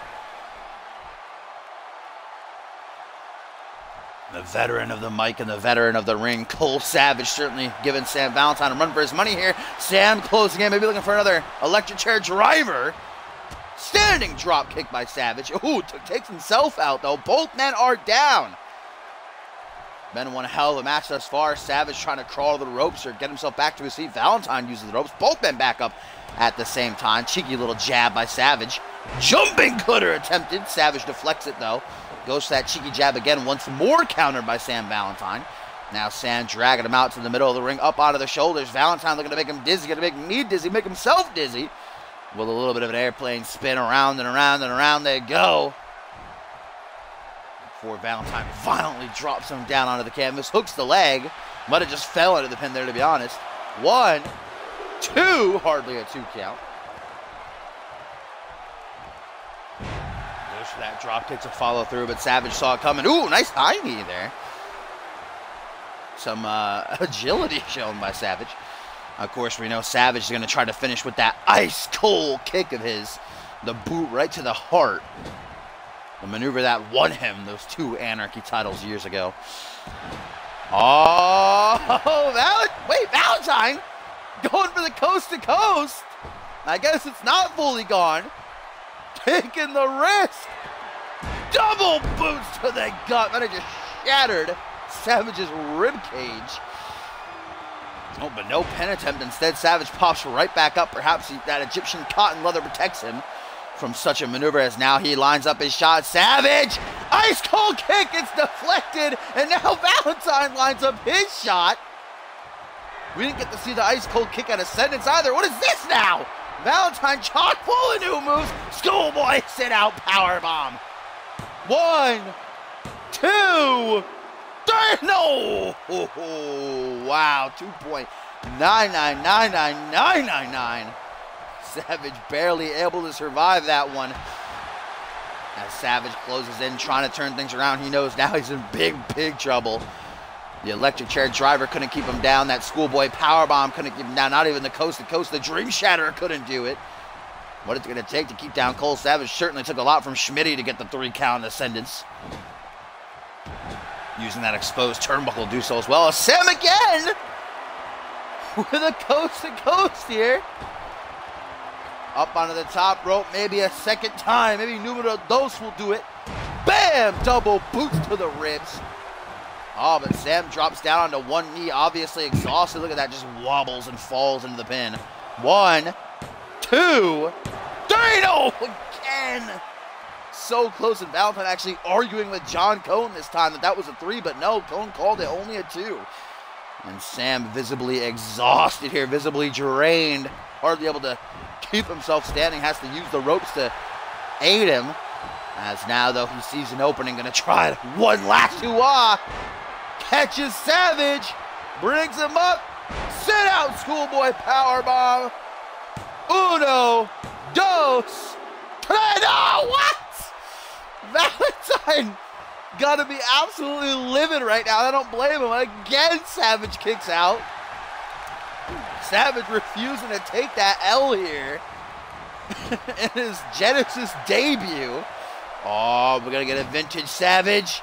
The veteran of the mic and the veteran of the ring, Cole Savage, certainly giving Sam Valentine a run for his money here. Sam closing in, maybe looking for another electric chair driver. Standing drop kick by Savage. Ooh, takes himself out though. Both men are down. Been one hell of a match thus far. Savage trying to crawl to the ropes or get himself back to his feet. Valentine uses the ropes. Both men back up at the same time. Cheeky little jab by Savage. Jumping cutter attempted. Savage deflects it though. Goes to that cheeky jab again. Once more countered by Sam Valentine. Now Sam dragging him out to the middle of the ring. Up onto the shoulders. Valentine looking to make him dizzy. Going to make me dizzy. Make himself dizzy. With a little bit of an airplane spin around and around and around they go. Before Valentine violently drops him down onto the canvas. Hooks the leg. Might have just fell into the pin there to be honest. 1, 2. Hardly a 2 count. Goes for that drop kick to follow through, but Savage saw it coming. Ooh, nice high knee there. Some agility shown by Savage. Of course, we know Savage is going to try to finish with that ice cold kick of his. The boot right to the heart. The maneuver that won him those 2 Anarchy titles years ago. Oh, wait, Valentine going for the coast to coast. I guess it's not fully gone. Taking the risk. Double boots to the gut. That just shattered Savage's rib cage. Oh, but no pin attempt. Instead, Savage pops right back up. Perhaps that Egyptian cotton leather protects him from such a maneuver as now he lines up his shot. Savage! Ice cold kick! It's deflected. And now Valentine lines up his shot. We didn't get to see the ice cold kick at Ascendance either. What is this now? Valentine chock full of new moves. Schoolboy sit out powerbomb. 1, 2, 3. No! Oh, wow. 2.9999999. Savage barely able to survive that one. As Savage closes in, trying to turn things around. He knows now he's in big, big trouble. The electric chair driver couldn't keep him down. That schoolboy powerbomb couldn't keep him down. Not even the coast to coast. The dream shatterer couldn't do it. What it's going to take to keep down Cole Savage certainly took a lot from Schmitty to get the 3 count ascendance. Using that exposed turnbuckle to do so as well. Sam again with a coast to coast here. Up onto the top rope, maybe a second time. Maybe numero dos will do it. Bam! Double boots to the ribs. Oh, but Sam drops down onto one knee, obviously exhausted. Look at that, just wobbles and falls into the pin. 1, 2, 3, no! Again! So close, and Valentine actually arguing with John Cone this time that was a 3, but no, Cone called it only a 2. And Sam visibly exhausted here, visibly drained, hardly able to keep himself standing, has to use the ropes to aid him. As now, though, he sees an opening, gonna try it. One last hoo-ah. Catches Savage, brings him up, sit out schoolboy powerbomb. Uno, dos, tres, no, what? Valentine gotta be absolutely livid right now. I don't blame him. Again, Savage kicks out. Savage refusing to take that L here in his Genesis debut. Oh, we're going to get a vintage Savage.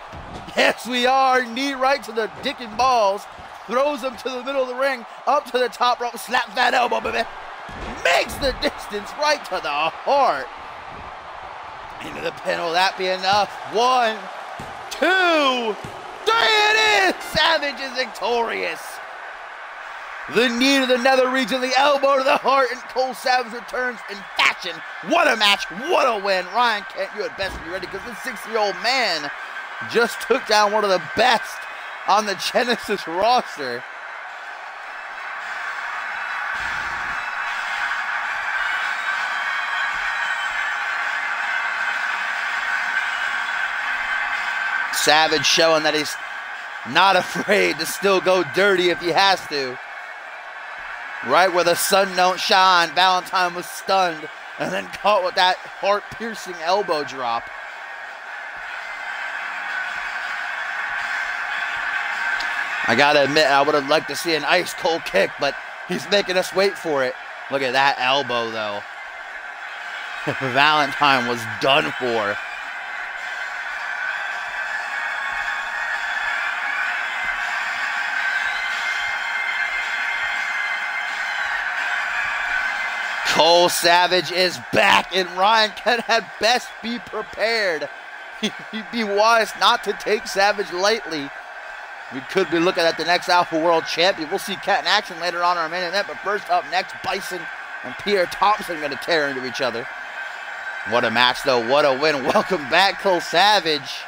Yes, we are. Knee right to the dick and balls. Throws him to the middle of the ring. Up to the top rope. Slap that elbow, baby. Makes the distance right to the heart. Into the pin. Will that be enough? 1, 2, 3. It is. Savage is victorious. The knee to the nether region, the elbow to the heart, and Cole Savage returns in fashion. What a match, what a win. Ryan Kent, you had best be ready because this 6-year-old man just took down one of the best on the Genesis roster. Savage showing that he's not afraid to still go dirty if he has to. Right where the sun don't shine, Valentine was stunned and then caught with that heart-piercing elbow drop. I gotta admit, I would have liked to see an ice-cold kick, but he's making us wait for it. Look at that elbow, though. Valentine was done for. Cole Savage is back, and Ryan Kent had best be prepared. He'd be wise not to take Savage lightly. We could be looking at the next Alpha World Champion. We'll see Kent in action later on in our main event, but first up next, Bison and Pierre Thompson are going to tear into each other. What a match, though. What a win. Welcome back, Cole Savage.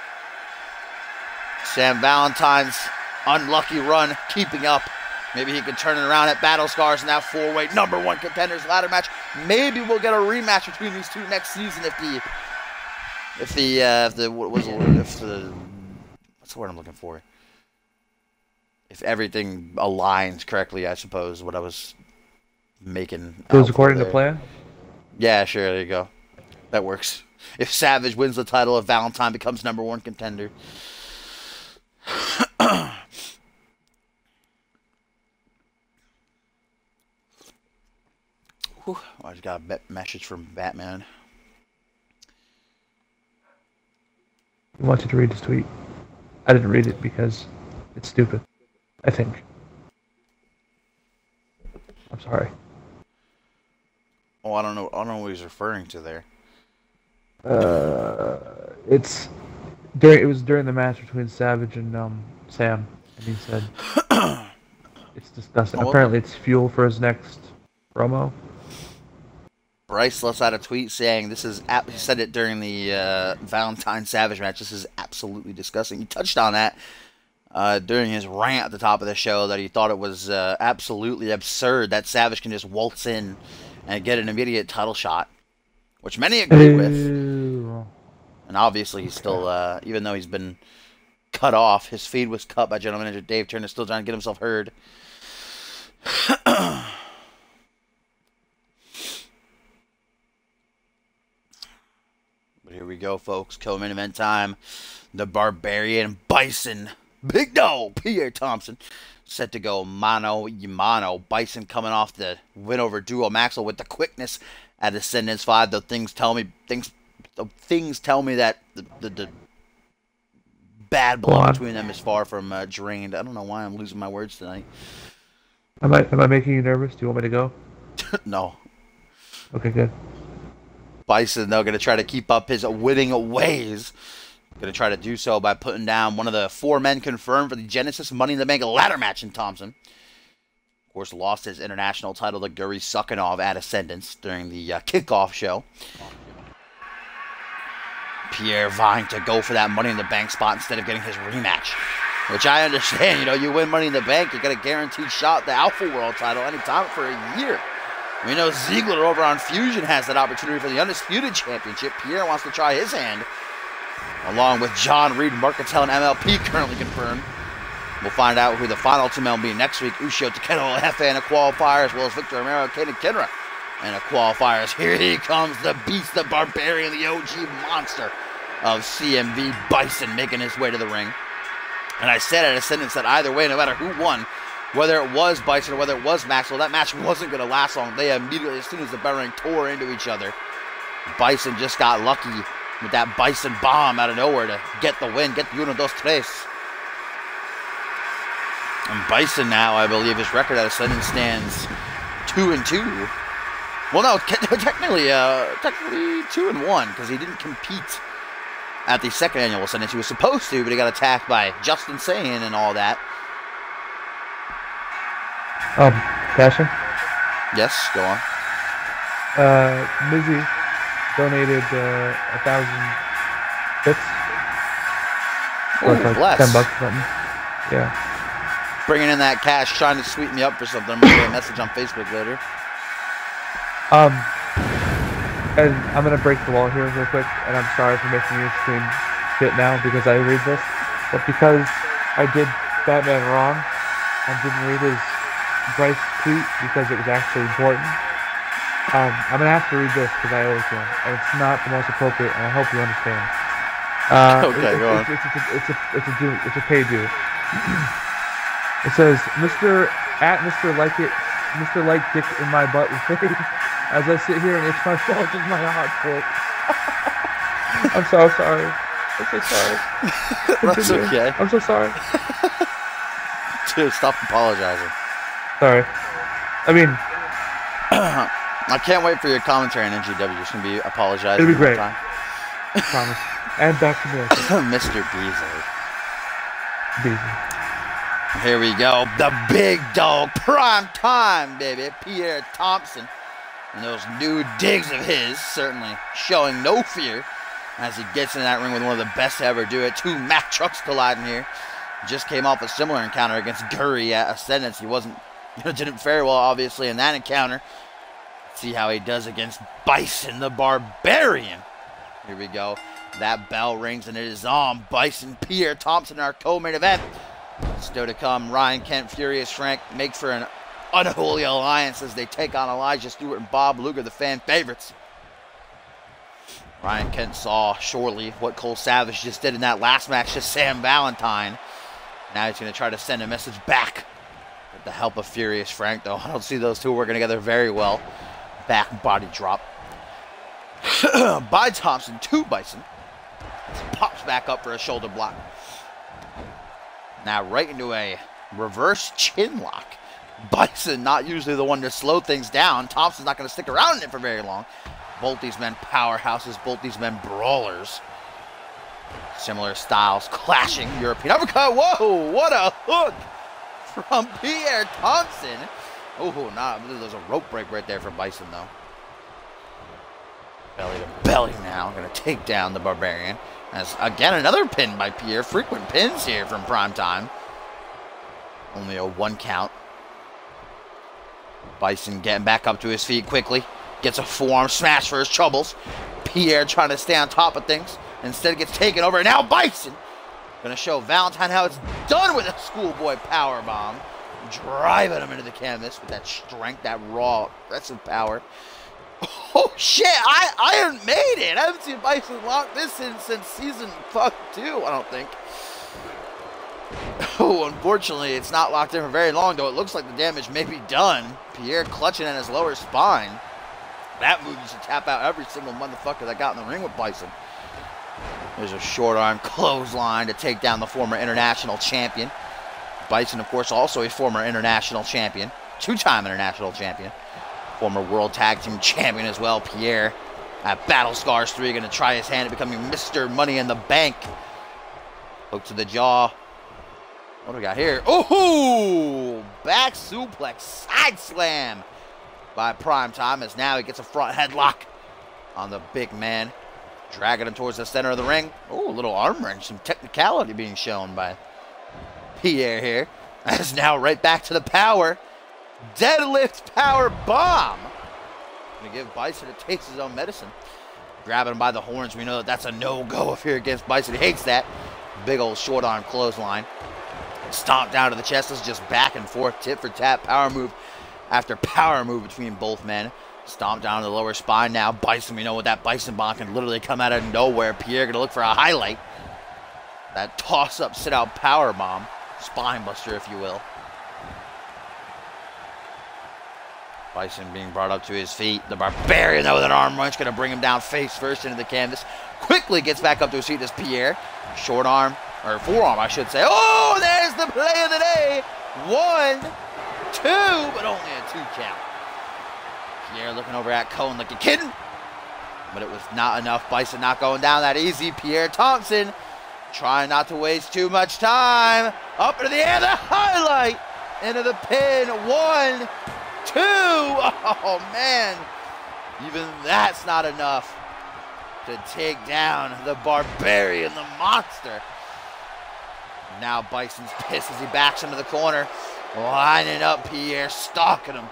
Sam Valentine's unlucky run keeping up. Maybe he could turn it around at Battle Scars in that 4-way #1 contenders ladder match. Maybe we'll get a rematch between these two next season if what's the word I'm looking for? If everything aligns correctly, I suppose, what I was making. Goes according to plan? Yeah, sure, there you go. That works. If Savage wins the title, if Valentine becomes #1 contender. Whew, I just got a message from Batman. He wants you to read his tweet. I didn't read it because it's stupid. I think. I'm sorry. Oh, I don't know what he's referring to there. It was during the match between Savage and Sam, and he said it's disgusting. Apparently, it's fuel for his next promo. Bryce left out a tweet saying he said it during the Valentine Savage match. This is absolutely disgusting. He touched on that during his rant at the top of the show, that he thought it was absolutely absurd that Savage can just waltz in and get an immediate title shot, which many agree with. And obviously he's still, even though he's been cut off, his feed was cut by General Manager Dave Turner, still trying to get himself heard. But here we go, folks. Co-main event time. The Barbarian Bison Big dog, Pierre Thompson, set to go mano a mano. Bison coming off the win over Duo Maxwell with the quickness at Ascendance 5. The things tell me that the bad blood between them is far from drained. I don't know why I'm losing my words tonight. Am I making you nervous? Do you want me to go? No. Okay, good. Bison, though, going to try to keep up his winning ways. Going to try to do so by putting down one of the 4 men confirmed for the Genesis Money in the Bank ladder match in Thompson. Of course, lost his international title to Guri Sukhanov at Ascendance during the kickoff show. Pierre vying to go for that Money in the Bank spot instead of getting his rematch. Which I understand, you know, you win Money in the Bank, you get a guaranteed shot at the Alpha World title anytime for a year. We know Ziggler over on Fusion has that opportunity for the Undisputed Championship. Pierre wants to try his hand, along with John Reed, Marketel, and MLP currently confirmed. We'll find out who the final 2 men will be next week. Ushio Takeno Hefe in a qualifier, as well as Victor Romero, Kaden Kenra in a qualifiers. Here he comes, the Beast, the Barbarian, the OG monster of CMV, Bison, making his way to the ring. And I said at Ascendance that either way, no matter who won, whether it was Bison or whether it was Maxwell, that match wasn't going to last long. They immediately, as soon as the bell ring, tore into each other. Bison just got lucky with that Bison bomb out of nowhere to get the win, get the 1, 2, 3. And Bison now, I believe, his record at Ascendance stands 2-2. Well, no, technically 2-1, because he didn't compete at the second annual Ascendance. He was supposed to, but he got attacked by Justin Sane and all that. Passion? Yes, go on. Mizzy donated 1,000 bits. Oh, like bless. $10 or something. Yeah. Bringing in that cash, trying to sweeten me up for something. I'm going to get a message on Facebook later. And I'm going to break the wall here real quick, and I'm sorry for making you scream shit now because I read this, but because I did Batman wrong, I didn't read his Bryce tweet because it was actually important. I'm going to have to read this because I owe it to him, and it's not the most appropriate, and I hope you understand. Okay, go on. It's a pay due. It says, Mr. Like Dick in my butt is paid as I sit here and itch myself with my hot foot. I'm so sorry. I'm so sorry. That's okay. I'm so sorry. Dude, stop apologizing. Sorry. I mean, I can't wait for your commentary on NGW. It's going to be apologizing. It'll be great. Time. Promise. And back to me. Mr. Beasley. Here we go. The big dog. Prime time, baby. Pierre Thompson. And those new digs of his certainly showing no fear as he gets in that ring with one of the best to ever do it. 2 Mack trucks colliding here. Just came off a similar encounter against Guri at Ascendance. He didn't fare well, obviously, in that encounter. Let's see how he does against Bison the Barbarian. Here we go. That bell rings and it is on. Bison, Pierre Thompson, our co-main event. Still to come, Ryan Kent, Furious Frank make for an unholy alliance as they take on Elijah Stewart and Bob Luger, the fan favorites. Ryan Kent saw surely what Cole Savage just did in that last match to Sam Valentine. Now he's going to try to send a message back with the help of Furious Frank, though. I don't see those two working together very well. Back body drop by Thompson to Bison. Pops back up for a shoulder block. Now right into a reverse chin lock. Bison not usually the one to slow things down. Thompson's not going to stick around in it for very long. Both these men powerhouses, both these men brawlers. Similar styles clashing. European uppercut. Whoa, what a hook from Pierre Thompson. Oh, there's a rope break right there for Bison, though. Belly to belly now. Going to take down the Barbarian. As, again, another pin by Pierre. Frequent pins here from Primetime. Only a 1 count. Bison getting back up to his feet quickly. Gets a forearm smash for his troubles. Pierre trying to stay on top of things. Instead gets taken over. And now Bison going to show Valentine how it's done with a schoolboy powerbomb. Driving him into the canvas with that strength, that raw, aggressive power. Oh shit, I haven't made it. I haven't seen Bison lock this in since season 2, I don't think. Oh, unfortunately, it's not locked in for very long, though it looks like the damage may be done. Pierre clutching at his lower spine. That move used to tap out every single motherfucker that got in the ring with Bison. There's a short arm clothesline to take down the former international champion. Bison, of course, also a former international champion. Two-time international champion. Former World Tag Team Champion as well. Pierre at Battle Scars 3 going to try his hand at becoming Mr. Money in the Bank. Hook to the jaw. What do we got here? Oh! Back suplex. Side slam by Prime Time, as now he gets a front headlock on the big man. Dragging him towards the center of the ring. Oh, a little arm wrench. Some technicality being shown by Pierre here. As now right back to the power. Deadlift power bomb. Gonna give Bison a taste of his own medicine. Grabbing him by the horns. We know that that's a no-go if here against Bison. He hates that. Big old short arm clothesline. Stomp down to the chest. This is just back and forth. Tit for tat. Power move after power move between both men. Stomp down to the lower spine now. Bison, we know what that Bison bomb can literally come out of nowhere. Pierre gonna look for a highlight. That toss-up, sit-out power bomb. Spine buster, if you will. Bison being brought up to his feet. The Barbarian, though, with an arm wrench, gonna bring him down face first into the canvas. Quickly gets back up to his feet as Pierre. Short arm, or forearm, I should say. Oh, there's the play of the day. 1, 2, but only a 2 count. Pierre looking over at Cone like, you kidding? But it was not enough. Bison not going down that easy. Pierre Thompson trying not to waste too much time. Up into the air, the highlight into the pin. 1, 2. Oh, man. Even that's not enough to take down the Barbarian, the monster. Now Bison's pissed as he backs into the corner. Lining up Pierre, stalking him.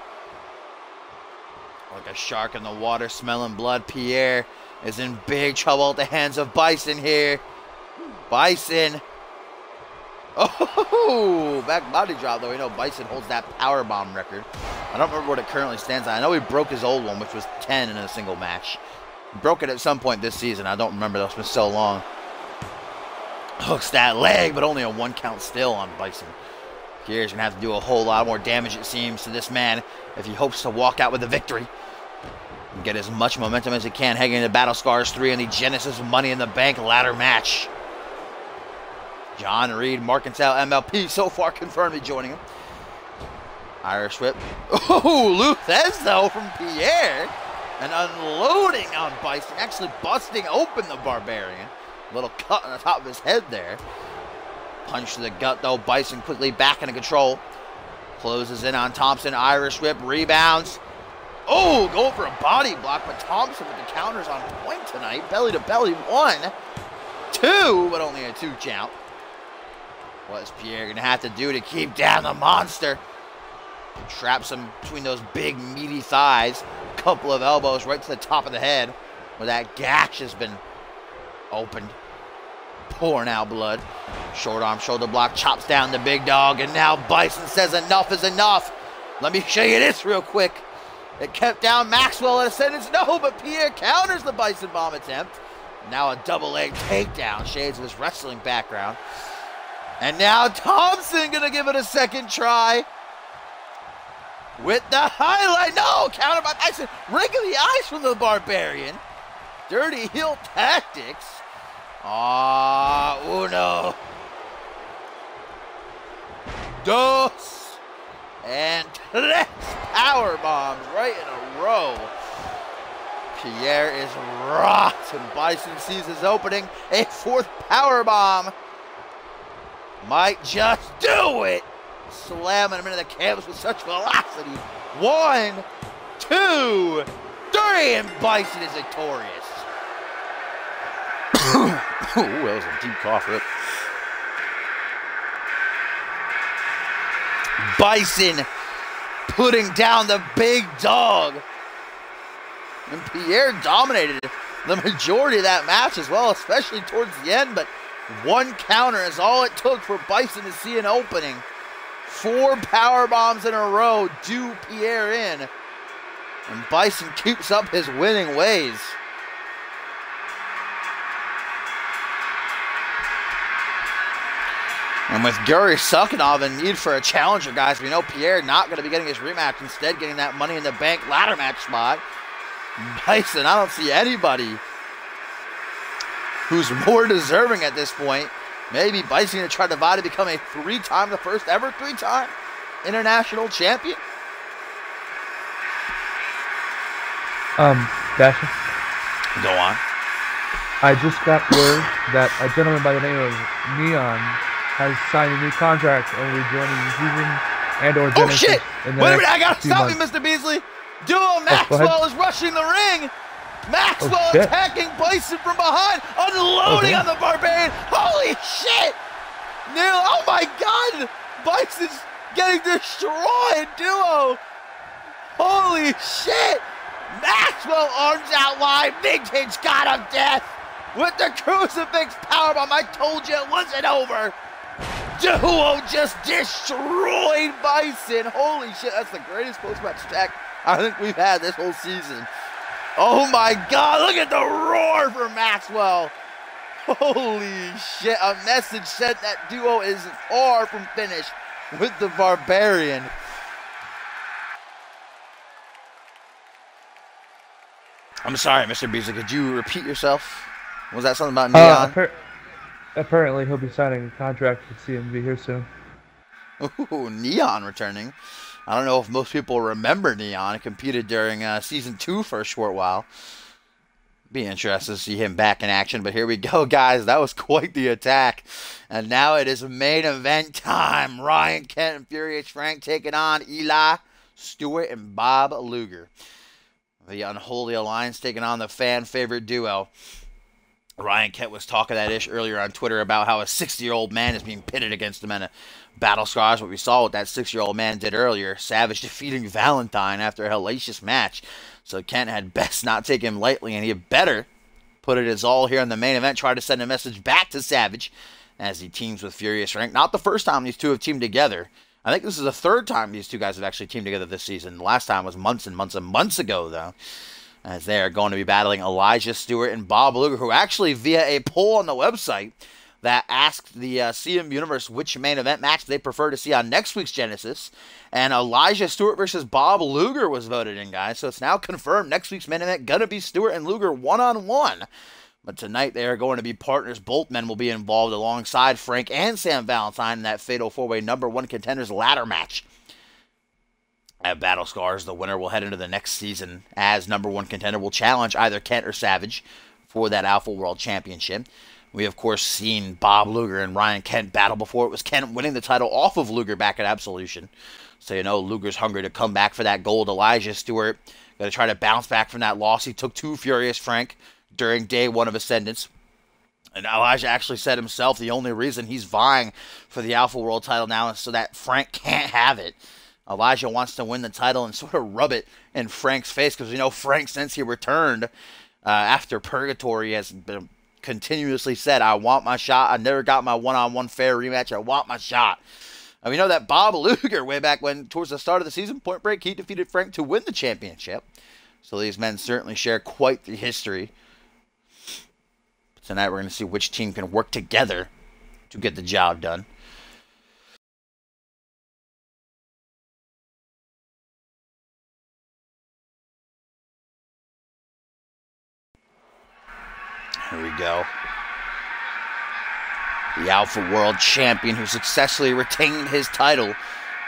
Like a shark in the water, smelling blood. Pierre is in big trouble at the hands of Bison here. Bison. Oh, back body drop, though. We know Bison holds that powerbomb record. I don't remember what it currently stands at. I know he broke his old one, which was 10 in a single match. He broke it at some point this season. I don't remember. That's been so long. Hooks that leg, but only a 1 count still on Bison. Pierre's going to have to do a whole lot more damage, it seems, to this man if he hopes to walk out with a victory. And get as much momentum as he can heading into Battle Scars 3 in the Genesis Money in the Bank ladder match. John Reed, Marcantel, MLP so far confirmed to be joining him. Irish whip. Oh, Luthez, though, from Pierre. And unloading on Bison, actually busting open the Barbarian. Little cut on the top of his head there. Punch to the gut, though. Bison quickly back into control. Closes in on Thompson. Irish whip, rebounds. Oh, going for a body block, but Thompson with the counters on point tonight. Belly to belly, 1, 2, but only a 2 count. What's Pierre going to have to do to keep down the monster? Traps him between those big, meaty thighs. Couple of elbows right to the top of the head, where that gash has been opened. Pouring out blood. Short arm, shoulder block, chops down the big dog, and now Bison says enough is enough. Let me show you this real quick. It kept down Maxwell at a sentence, no, but Pierre counters the Bison bomb attempt. Now a double leg takedown, shades of his wrestling background. And now Thompson gonna give it a second try. With the highlight, no, counter by Bison. Rake of the eyes from the Barbarian. Dirty heel tactics. Uno. Dos. And tres power bombs right in a row. Pierre is rocked, and Bison sees his opening. A 4th power bomb. Might just do it. Slamming him into the canvas with such velocity. 1, 2, 3, and Bison is victorious. Ooh, that was a deep cough rip. Bison putting down the big dog. And Pierre dominated the majority of that match as well, especially towards the end, but 1 counter is all it took for Bison to see an opening. 4 power bombs in a row do Pierre in. And Bison keeps up his winning ways. And with Gary Sukhanov in need for a challenger, guys, we know Pierre not going to be getting his rematch, instead getting that Money in the Bank ladder match spot. Bison, I don't see anybody who's more deserving at this point. Maybe Bison going to try to vie to become the first ever three-time international champion. Dasher? Go on. I just got word that a gentleman by the name of Neon has signed a new contract and will be joining the season and/or Genesis. Oh shit! In the Wait a next minute, I gotta few stop months. you, Mr. Beasley. Duo Maxwell is rushing the ring. Maxwell attacking Bison from behind, unloading on the Barbarian. Holy shit! Oh my god! Bison's getting destroyed, Duo. Holy shit! Maxwell arms out wide. Vintage God of Death with the crucifix powerbomb. I told you it wasn't over. Duo just destroyed Bison. Holy shit, that's the greatest post-match tech I think we've had this whole season. Oh my god, look at the roar for Maxwell. Holy shit, a message said that Duo is far from finished with the Barbarian. I'm sorry, Mr. Beasley, could you repeat yourself? Was that something about Neon? Apparently he'll be signing a contract with CMV here soon. Ooh, Neon returning. I don't know if most people remember Neon. He competed during Season 2 for a short while. Be interested to see him back in action. But here we go, guys. That was quite the attack. And now it is main event time. Ryan Kent and Furious Frank taking on Eli Stewart and Bob Luger. The Unholy Alliance taking on the fan-favorite duo. Ryan Kent was talking that ish earlier on Twitter about how a 60-year-old man is being pitted against him in a battle scars. What we saw what that 6-year-old man did earlier. Savage defeating Valentine after a hellacious match. So Kent had best not take him lightly, and he had better put it his all here in the main event. Try to send a message back to Savage as he teams with Furious Frank. Not the first time these two have teamed together. I think this is the third time these two guys have actually teamed together this season. The last time was months and months and months ago, though, as they are going to be battling Elijah Stewart and Bob Luger, who actually, via a poll on the website that asked the CM Universe which main event match they prefer to see on next week's Genesis, and Elijah Stewart versus Bob Luger was voted in, guys. So it's now confirmed next week's main event going to be Stewart and Luger one-on-one. But tonight they are going to be partners. Both men will be involved alongside Frank and Sam Valentine in that fatal four-way #1 contenders ladder match. At Battle Scars, the winner will head into the next season as #1 contender will challenge either Kent or Savage for that Alpha World Championship. We, of course, seen Bob Luger and Ryan Kent battle before. It was Kent winning the title off of Luger back at Absolution. So, you know, Luger's hungry to come back for that gold. Elijah Stewart going to try to bounce back from that loss. He took to Furious Frank during day one of Ascendance. And Elijah actually said himself the only reason he's vying for the Alpha World title now is so that Frank can't have it. Elijah wants to win the title and sort of rub it in Frank's face because, you know, Frank, since he returned after Purgatory, has been continuously said, I want my shot. I never got my one-on-one fair rematch. I want my shot. And we know that Bob Luger, way back when, towards the start of the season, Point Break, he defeated Frank to win the championship. So these men certainly share quite the history. But tonight we're going to see which team can work together to get the job done. Here we go. The Alpha World Champion who successfully retained his title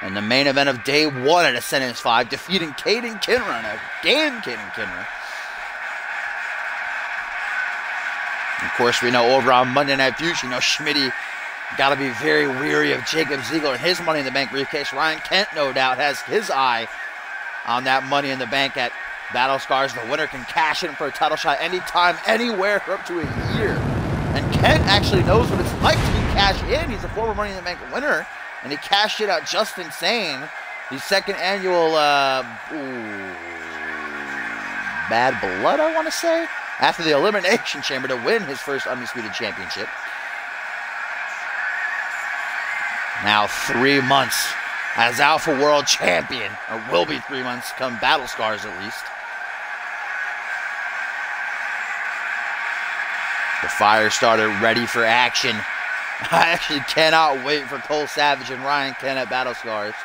in the main event of day one at Ascendance 5, defeating Caden Kinra in a game, Caden Kinra. Of course, we know over on Monday Night Fusion, you know, Schmitty got to be very weary of Jacob Ziegler and his Money in the Bank briefcase. Ryan Kent, no doubt, has his eye on that Money in the Bank at Battle Scars. The winner can cash in for a title shot anytime, anywhere for up to a year. And Kent actually knows what it's like to be cashed in. He's a former Money in the Bank winner, and he cashed it out just insane. The second annual Bad Blood, I want to say, after the Elimination Chamber to win his first Undisputed Championship. Now 3 months as Alpha World Champion, or will be 3 months come Battle Scars at least. The fire starter ready for action I actually cannot wait for Cole Savage and Ryan Kent at Battle Scars.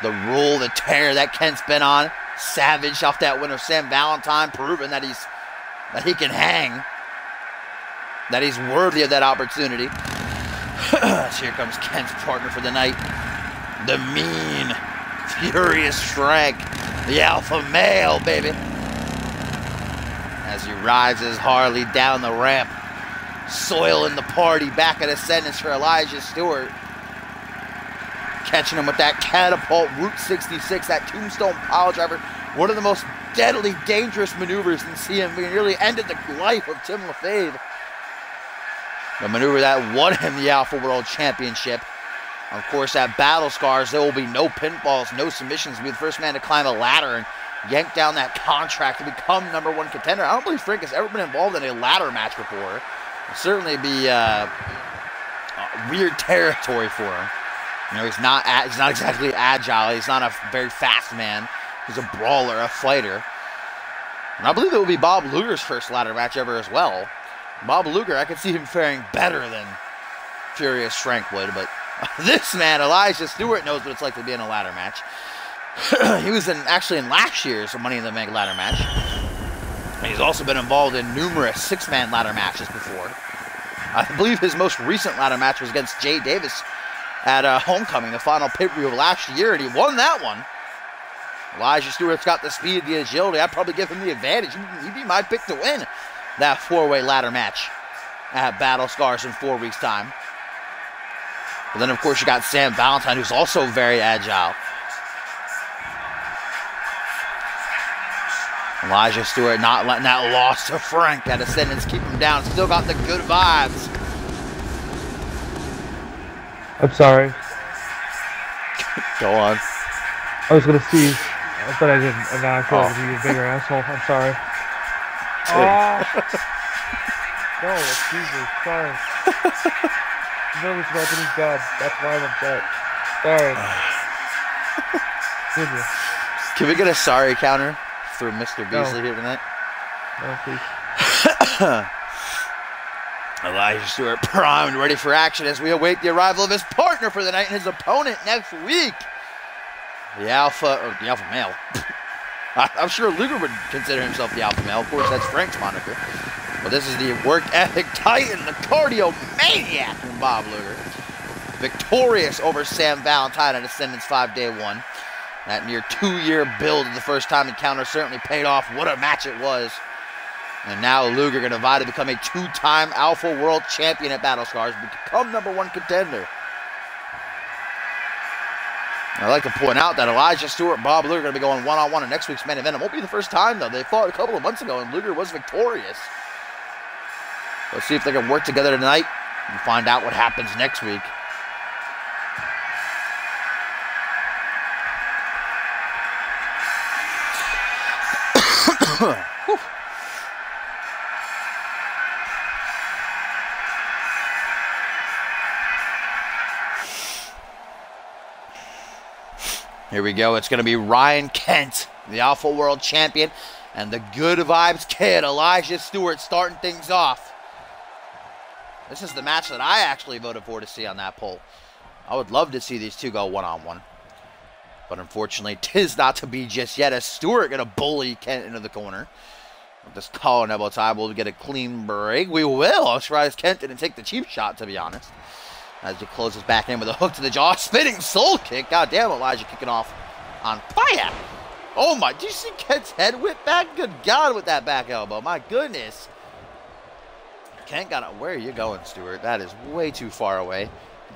The rule, the tear that Kent's been on. Savage off that win of Sam Valentine, proving that he can hang. That he's worthy of that opportunity. So here comes Kent's partner for the night. The mean, furious Frank. The alpha male, baby. As he rides his Harley down the ramp. Soiling the party back at Ascendance for Elijah Stewart. Catching him with that catapult Route 66, that tombstone pile driver. One of the most deadly, dangerous maneuvers in CMV. Nearly ended the life of Tim LaFave. The maneuver that won him the Alpha World Championship. Of course, at Battle Scars, there will be no pinfalls, no submissions. He'll be the first man to climb a ladder and yank down that contract to become #1 contender. I don't believe Frank has ever been involved in a ladder match before. It'll certainly be weird territory for him. You know, he's not exactly agile. He's not a very fast man. He's a brawler, a fighter. And I believe it will be Bob Luger's first ladder match ever as well. Bob Luger, I could see him faring better than Furious Frank would, but this man, Elijah Stewart, knows what it's like to be in a ladder match. He was actually in last year's Money in the Bank ladder match. And he's also been involved in numerous six-man ladder matches before. I believe his most recent ladder match was against Jay Davis at Homecoming, the final pay-per-view of last year, and he won that one. Elijah Stewart's got the speed, the agility. I'd probably give him the advantage. He'd be my pick to win that four-way ladder match at Battle Scars in 4 weeks' time. But then, of course, you got Sam Valentine, who's also very agile. Elijah Stewart not letting that loss to Frank at Ascendance keep him down. Still got the good vibes. I'm sorry. Go on. I was gonna see, but I didn't, and now I feel like you're a bigger asshole. I'm sorry. Oh. No, Jesus, sorry. I'm nervous about getting God. That's why I'm upset. Sorry. Continue. Can we get a sorry counter for Mr. Beasley here tonight? No, please. Elijah Stewart primed, ready for action as we await the arrival of his partner for the night and his opponent next week. The alpha male. I'm sure Luger would consider himself the alpha male. Of course, that's Frank's moniker. But this is the work ethic titan, the cardio maniac from Bob Luger. Victorious over Sam Valentine at Ascendance 5-Day 1. That near 2-year build of the first time encounter certainly paid off. What a match it was. And now Luger going to vie to become a 2-time Alpha World Champion at Battle Scars, become #1 contender. And I'd like to point out that Elijah Stewart and Bob Luger are going to be going one-on-one in next week's main event. It won't be the first time, though. They fought a couple of months ago, and Luger was victorious. Let's see if they can work together tonight and find out what happens next week. Here we go. It's going to be Ryan Kent, the Alpha World Champion, and the Good Vibes Kid, Elijah Stewart, starting things off. This is the match that I actually voted for to see on that poll. I would love to see these two go one-on-one. But unfortunately, 'tis not to be just yet, as Stewart going to bully Kent into the corner. With this collar and elbow tie, we'll get a clean break. We will. I'm surprised Kent didn't take the cheap shot, to be honest. As he closes back in with a hook to the jaw. Spinning soul kick. God damn, Elijah kicking off on fire. Oh my, did you see Kent's head whip back? Good God, with that back elbow. My goodness. Kent got it. Where are you going, Stewart? That is way too far away.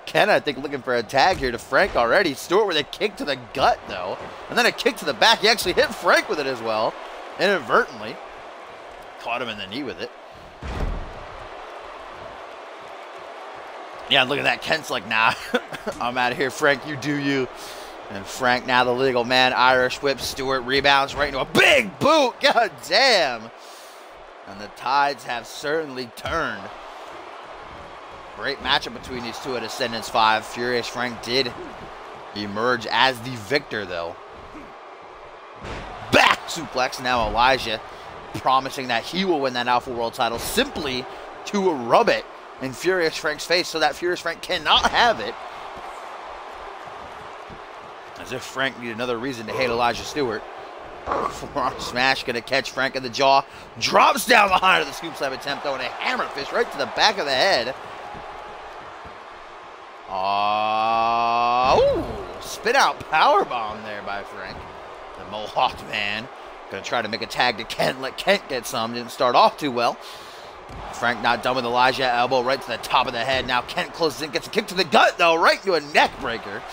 Kent, I think, looking for a tag here to Frank already. Stewart with a kick to the gut, though. And then a kick to the back. He actually hit Frank with it as well. Inadvertently. Caught him in the knee with it. Yeah, look at that. Kent's like, nah, I'm out of here. Frank, you do you. And Frank, now the legal man, Irish whip. Stewart rebounds right into a big boot. God damn. And the tides have certainly turned. Great matchup between these two at Ascendance 5. Furious Frank did emerge as the victor, though. Back suplex. Now Elijah promising that he will win that Alpha World title simply to rub it in Furious Frank's face so that Furious Frank cannot have it. As if Frank needed another reason to hate Elijah Stewart. Forearm smash, gonna catch Frank in the jaw. Drops down behind of the scoop slam attempt, though, and a hammer fist right to the back of the head. Spin out powerbomb there by Frank. The Mohawked man. Gonna try to make a tag to Kent, let Kent get some. Didn't start off too well. Frank not done with Elijah, elbow right to the top of the head. Now Kent closes in, gets a kick to the gut, though, right into a neck breaker.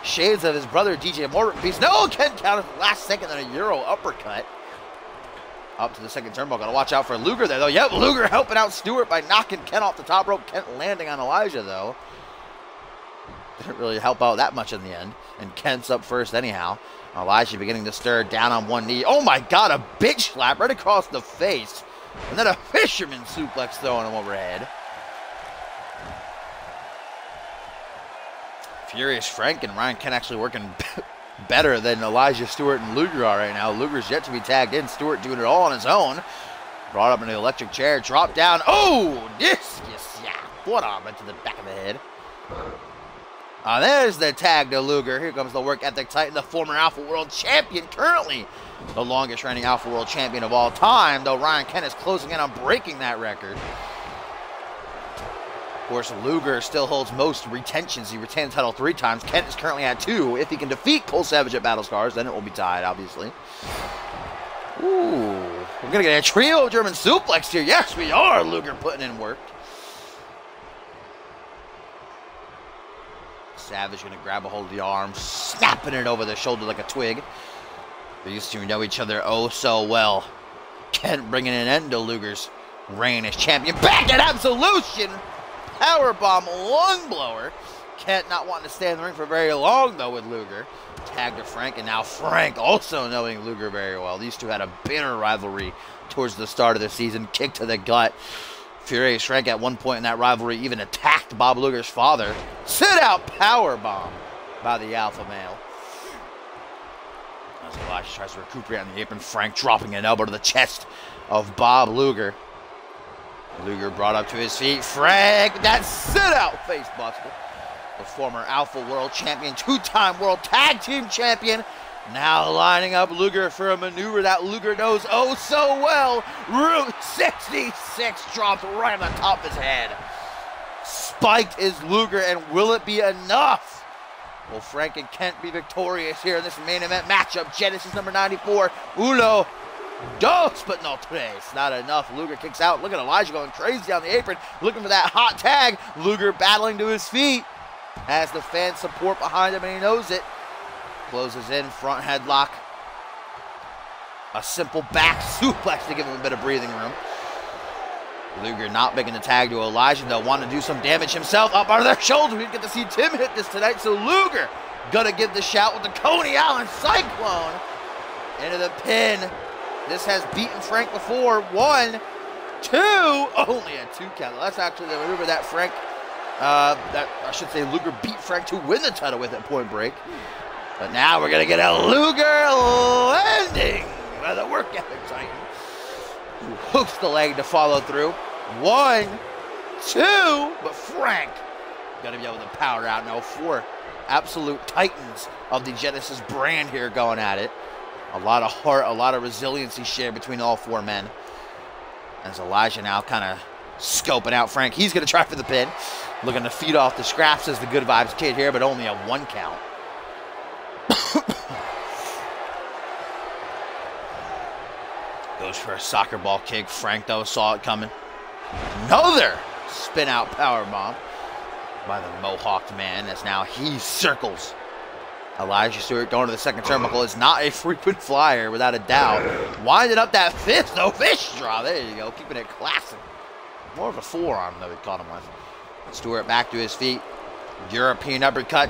Shades of his brother, DJ Morton piece. No, Kent counted the last second on a Euro uppercut. Up to the second turnbuckle. Gotta watch out for Luger there, though. Yep, Luger helping out Stewart by knocking Kent off the top rope. Kent landing on Elijah, though. Didn't really help out that much in the end. And Kent's up first anyhow. Elijah beginning to stir, down on one knee. Oh my God, a big slap right across the face. And then a fisherman suplex throwing him overhead. Furious Frank and Ryan Kent actually working better than Elijah Stewart and Luger are right now. Luger's yet to be tagged in. Stewart doing it all on his own. Brought up in the electric chair, dropped down. Oh, discus, yeah. What on into the back of the head. There's the tag to Luger. Here comes the work ethic titan, the former Alpha World Champion, currently the longest reigning Alpha World Champion of all time, though Ryan Kent is closing in on breaking that record. Of course, Luger still holds most retentions. He retained the title 3 times. Kent is currently at 2. If he can defeat Cole Savage at Battle Scars, then it will be tied, obviously. Ooh, we're going to get a trio German suplex here. Yes, we are. Luger putting in work. Savage going to grab a hold of the arm, snapping it over the shoulder like a twig. These two know each other oh so well. Kent bringing an end to Luger's reign as champion. Back at Absolution! Powerbomb lung blower. Kent not wanting to stay in the ring for very long, though, with Luger. Tag to Frank, and now Frank also knowing Luger very well. These two had a bitter rivalry towards the start of the season. Kick to the gut. Furious Frank at one point in that rivalry even attacked Bob Luger's father. Sit out powerbomb by the alpha male. As Elijah tries to recuperate on the apron, Frank dropping an elbow to the chest of Bob Luger. Luger brought up to his feet. Frank, that sit out face buster. The former Alpha World Champion, 2-time World Tag Team Champion. Now lining up Luger for a maneuver that Luger knows oh so well. Route 66 drops right on the top of his head. Spiked is Luger, and will it be enough? Will Frank and Kent be victorious here in this main event matchup? Genesis number 94. Uno, dos, but no tres. Not enough. Luger kicks out. Look at Elijah going crazy on the apron, looking for that hot tag. Luger battling to his feet. Has the fan support behind him, and he knows it. Closes in, front headlock. A simple back suplex to give him a bit of breathing room. Luger not making the tag to Elijah, though, wanting to do some damage himself. Up under their shoulder. We get to see Tim hit this tonight, so Luger gonna give the shout with the Coney Island Cyclone into the pin. This has beaten Frank before. 1, 2, only a 2 count. That's actually the maneuver that Luger beat Frank to win the title with at Point Break. But now we're going to get a Luger landing by the work ethic titan, who hooks the leg to follow through. 1, 2, but Frank going to be able to power out. Now 4 absolute titans of the Genesis brand here going at it. A lot of heart, a lot of resiliency shared between all 4 men. As Elijah now kind of scoping out Frank. He's going to try for the pin. Looking to feed off the scraps as the Good Vibes Kid here, but only a 1 count. Goes for a soccer ball kick. Frank, though, saw it coming. Another spin out powerbomb by the Mohawked man, as now he circles Elijah Stewart. Going to the second turnbuckle is not a frequent flyer, without a doubt. Winding up that fifth, no fish draw. There you go, keeping it classic. More of a forearm, though, he caught him with. Stewart back to his feet. European uppercut.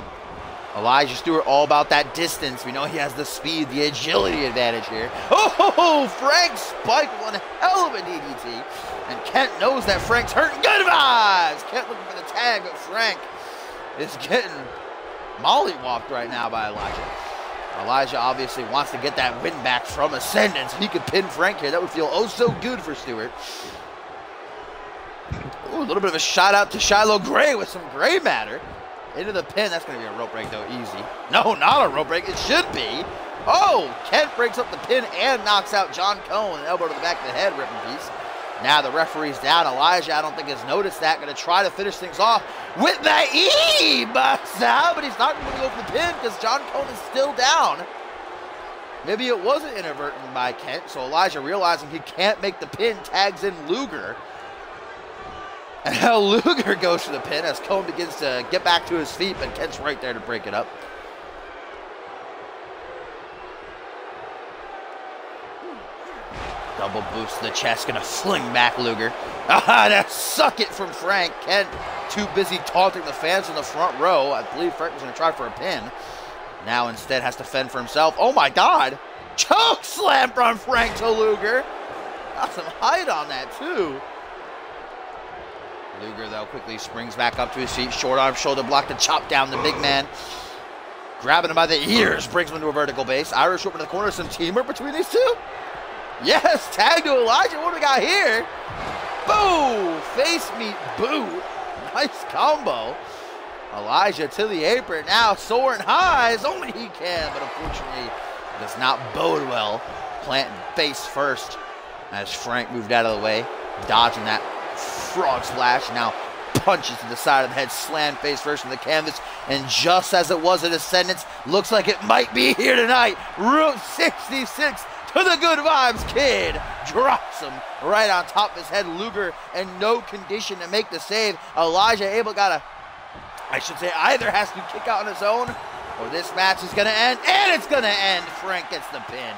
Elijah Stewart all about that distance. We know he has the speed, the agility advantage here. Oh, Frank spiked one hell of a DDT. And Kent knows that Frank's hurting. Good vibes! Kent looking for the tag, but Frank is getting mollywopped right now by Elijah. Elijah obviously wants to get that win back from Ascendance. He could pin Frank here. That would feel oh so good for Stewart. Ooh, a little bit of a shot out to Shiloh Gray with some gray matter. Into the pin. That's going to be a rope break, though. Easy. No, not a rope break. It should be. Oh, Kent breaks up the pin and knocks out John Cone. An elbow to the back of the head, rip in peace. Now the referee's down. Elijah, I don't think, has noticed that. Going to try to finish things off with the busts out, but he's not going to go for the pin because John Cone is still down. Maybe it wasn't inadvertent by Kent, so Elijah, realizing he can't make the pin, tags in Luger. And now Luger goes for the pin as Cone begins to get back to his feet, but Kent's right there to break it up. Double boost to the chest, gonna fling back Luger. Ah, that suck it from Frank. Kent too busy taunting the fans in the front row. I believe Frank was gonna try for a pin. Now instead has to fend for himself. Oh my God! Choke slam from Frank to Luger. Got some height on that too. Luger though quickly springs back up to his feet. Short arm shoulder block to chop down the big man. Grabbing him by the ears, brings him into a vertical base. Irish whip in the corner, some teamwork between these two. Yes, tag to Elijah. What do we got here? Boom! Face meet boot. Nice combo. Elijah to the apron. Now soaring high as only he can, but unfortunately does not bode well. Planting face first as Frank moved out of the way, dodging that frog splash. Now punches to the side of the head, slam face first from the canvas, and just as it was in Ascendance, looks like it might be here tonight. Route 66 to the Good Vibes Kid. Drops him right on top of his head. Luger in no condition to make the save. Elijah either has to kick out on his own, or this match is going to end, and it's going to end. Frank gets the pin.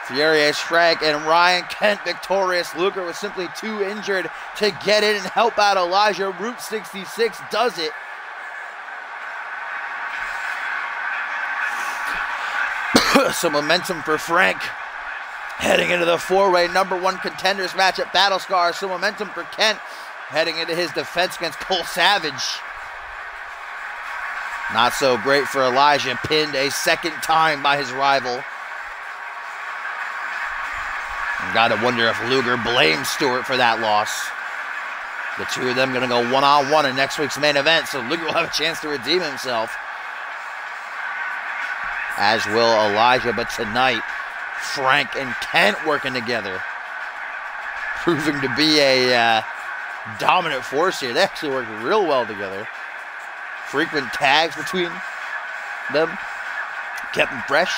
Furious Frank and Ryan Kent victorious. Luger was simply too injured to get in and help out Elijah. Route 66 does it. Some momentum for Frank heading into the four-way #1 contenders match at Battle Scars. Some momentum for Kent heading into his defense against Cole Savage. Not so great for Elijah, pinned a second time by his rival. And gotta wonder if Luger blames Stewart for that loss. The two of them gonna go one-on-one in next week's main event, so Luger will have a chance to redeem himself. As will Elijah, but tonight, Frank and Kent working together. Proving to be a dominant force here. They actually work real well together. Frequent tags between them. Kept them fresh.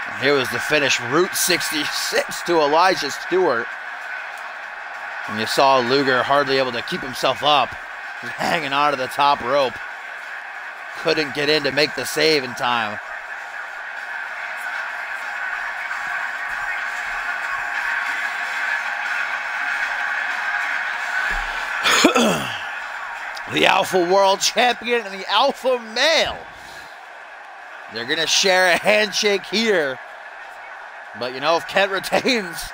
And here was the finish. Route 66 to Elijah Stewart. And you saw Luger hardly able to keep himself up. Just hanging onto the top rope. Couldn't get in to make the save in time. The Alpha World Champion and the Alpha Male. They're going to share a handshake here. But you know, if Kent retains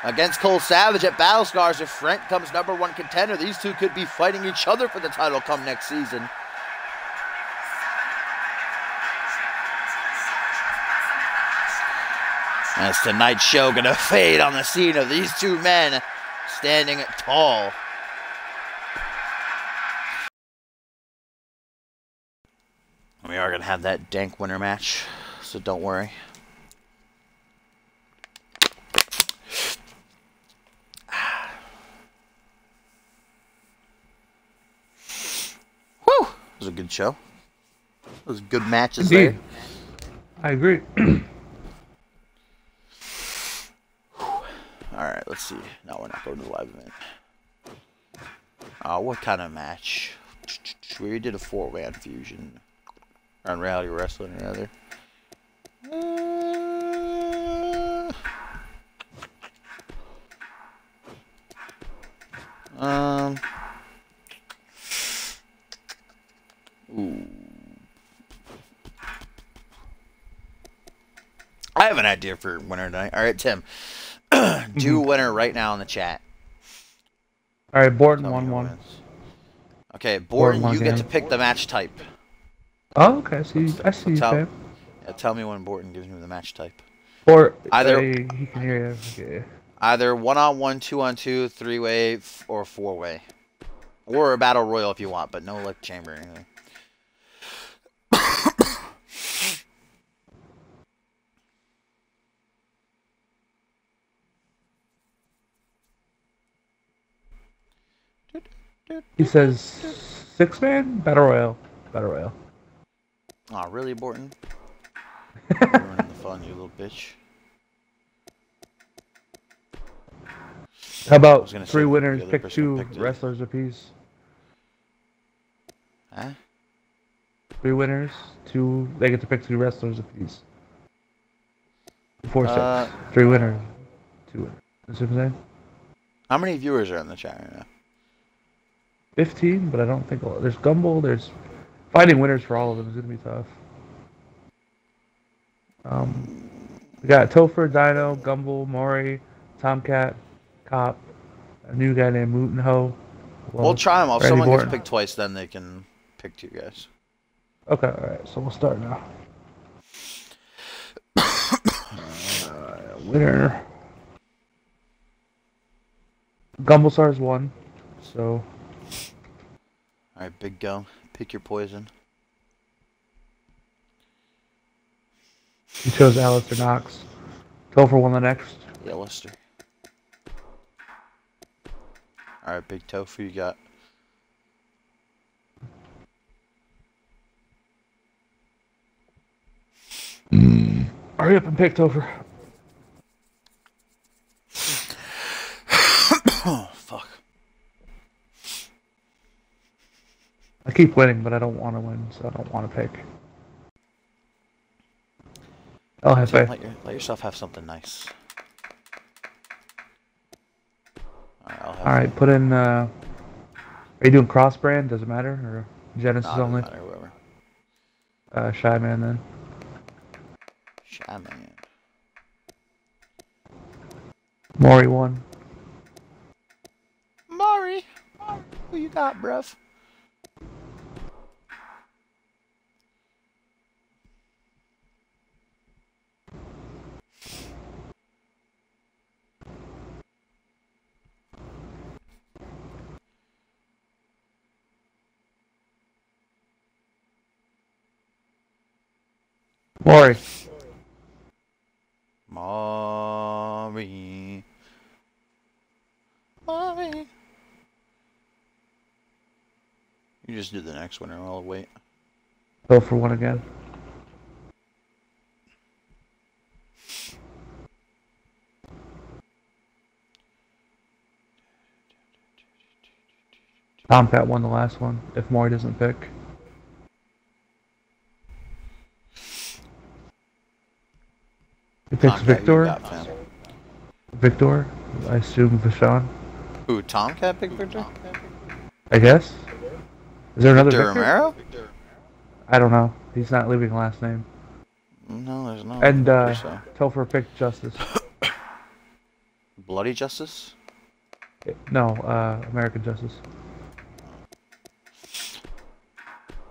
against Cole Savage at Battle Scars, if Frank comes #1 contender, these two could be fighting each other for the title come next season. As tonight's show going to fade on the scene of these two men standing tall. We are going to have that dank winner match, so don't worry. Woo! It was a good show. It was good matches. Indeed. There. I agree. Alright, let's see. No, we're not going to the live event. What kind of match? We did a 4-way on Fusion. Or on Reality Wrestling, rather. Ooh. I have an idea for winner tonight. Alright, Tim. Do winner right now in the chat. Alright, Borton 1-1. Okay, Borton, you get to pick the match type. Oh, okay. I see you, Sam. Yeah, tell me when Borton gives me the match type. Or either he can hear you. Okay. Either 1-on-1, 2-on-2, 3-way, or 4-way. Or a battle royal if you want, but no like chamber or anything. He says 6-man battle royal. Battle royal. Aw, really, Borton? Ruining the fun, you little bitch. How about 3 winners pick 2 wrestlers apiece? Huh? 3 winners, 2. They get to pick 2 wrestlers apiece. 4-6. 3 winners, 2 winners. That's what I'm saying. How many viewers are in the chat right now? 15, but I don't think there's Gumball. There's finding winners for all of them is gonna be tough. We got Topher, Dino, Gumball, Maury, Tomcat, Cop, a new guy named Moot and Ho. We'll try them all. If someone gets picked twice, then they can pick 2 guys. Okay, alright, so we'll start now. Winner. Gumball Stars won, so. Alright, Big Go. Pick your poison. He chose Alistair Knox. Topher won the next. Yeah, Lister. Alright, Big Tofu, you got. Hurry up and pick Topher. Oh, fuck. I keep winning, but I don't want to win, so I don't want to pick. I'll have faith. Let yourself have something nice. Alright, put in, are you doing cross brand? Does it matter? Or Genesis only? Doesn't matter, whoever. Shy Man then. Shy Man. Maury won. Maury! Who you got, bruv? Maury. Maury. Maury. You just do the next one, or I'll wait. Go for one again. Tomcat won the last one, if Maury doesn't pick. He picks Victor. Victor, I assume Vashon. Who, Tomcat picked Victor? I guess. Is there another Victor? Romero? I don't know. He's not leaving last name. No, there's no. And Topher picked Justice. Bloody Justice? No, American Justice.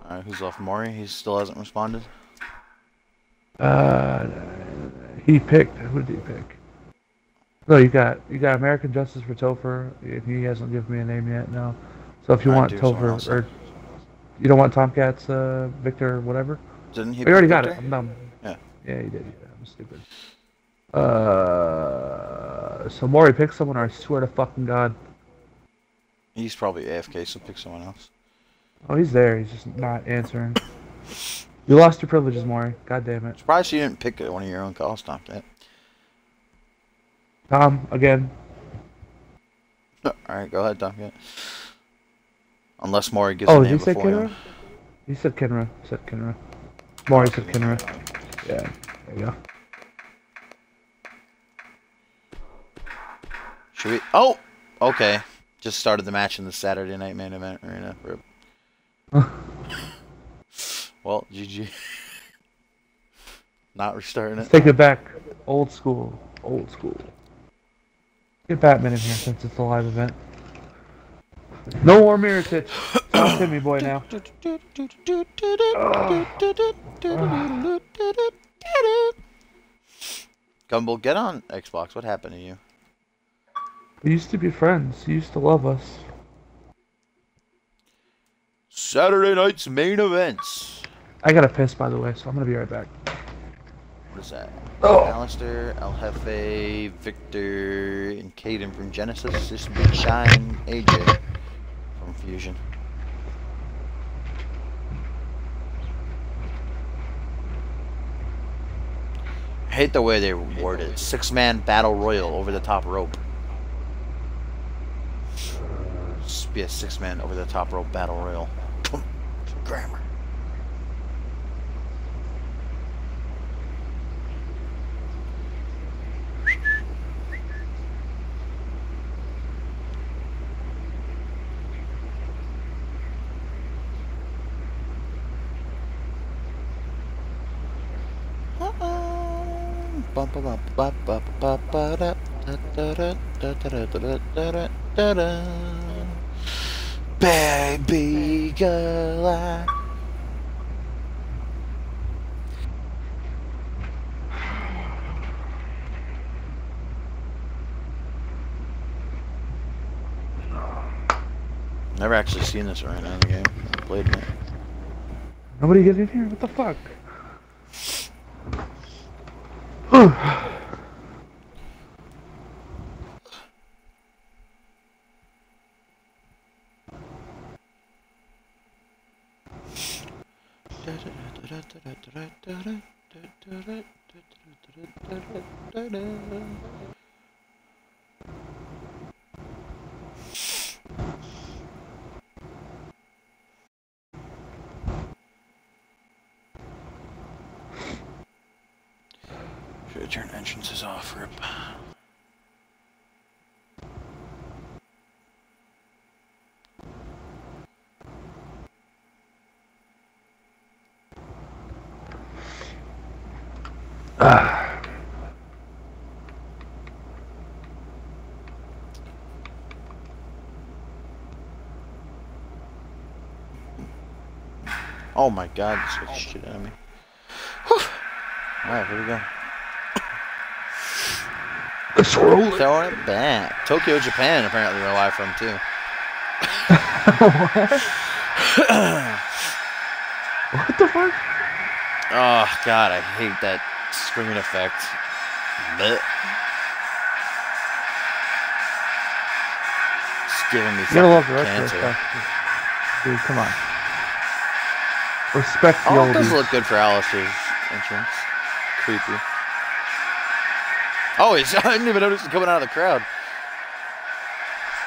Alright, who's off? Maury? He still hasn't responded? He picked. Who did he pick? No, you got American Justice for Topher. He hasn't given me a name yet. No. So if you want Topher, or you don't want Tomcat's Victor, whatever. Didn't he? We already got Victor? it. I'm dumb. Yeah. Yeah, he did. Yeah, I'm stupid. So Maury picked someone. Or I swear to fucking God. He's probably AFK, so pick someone else. Oh, he's there. He's just not answering. You lost your privileges, Maury. God damn it. Surprised you didn't pick one of your own calls, Tomcat. Tom, again. Alright, go ahead, Tomcat. Unless Maury gives a name before him. He said Kenra. He said Kenra. Maury said Kenra. Yeah, there you go. Should we? Oh! Okay. Just started the match in the Saturday Night Main Event arena. Rip. Well, GG. Not restarting it. Let's take it back. Old school. Old school. Get Batman in here since it's a live event. No more mirror titch. Talk to me, boy, now. Gumball, get on Xbox. What happened to you? We used to be friends. You used to love us. Saturday night's main events. I gotta piss, by the way, so I'm gonna be right back. What is that? Oh. Alistair, El Jefe, Victor, and Caden from Genesis. This would be Shine, AJ from Fusion. I hate the way they worded it. 6-man battle royal over the top rope. Just be a 6-man over the top rope battle royal. Grammar. Baby girl. Never actually seen this right now in the game. I played it. Nobody get in here? What the fuck? Should have turned entrances off, rip. Oh my god, this gets shit out of me. Alright, here we go. Throwing it back. Tokyo, Japan, apparently we're live from too. What the fuck? Oh god, I hate that screaming effect. Blech. It's giving me You gotta love the fucking rest of cancer. this stuff. Dude, come on. Respect the Oh, it does oldies. look good for Alistair's entrance. Creepy. Oh, he's, I didn't even notice him coming out of the crowd.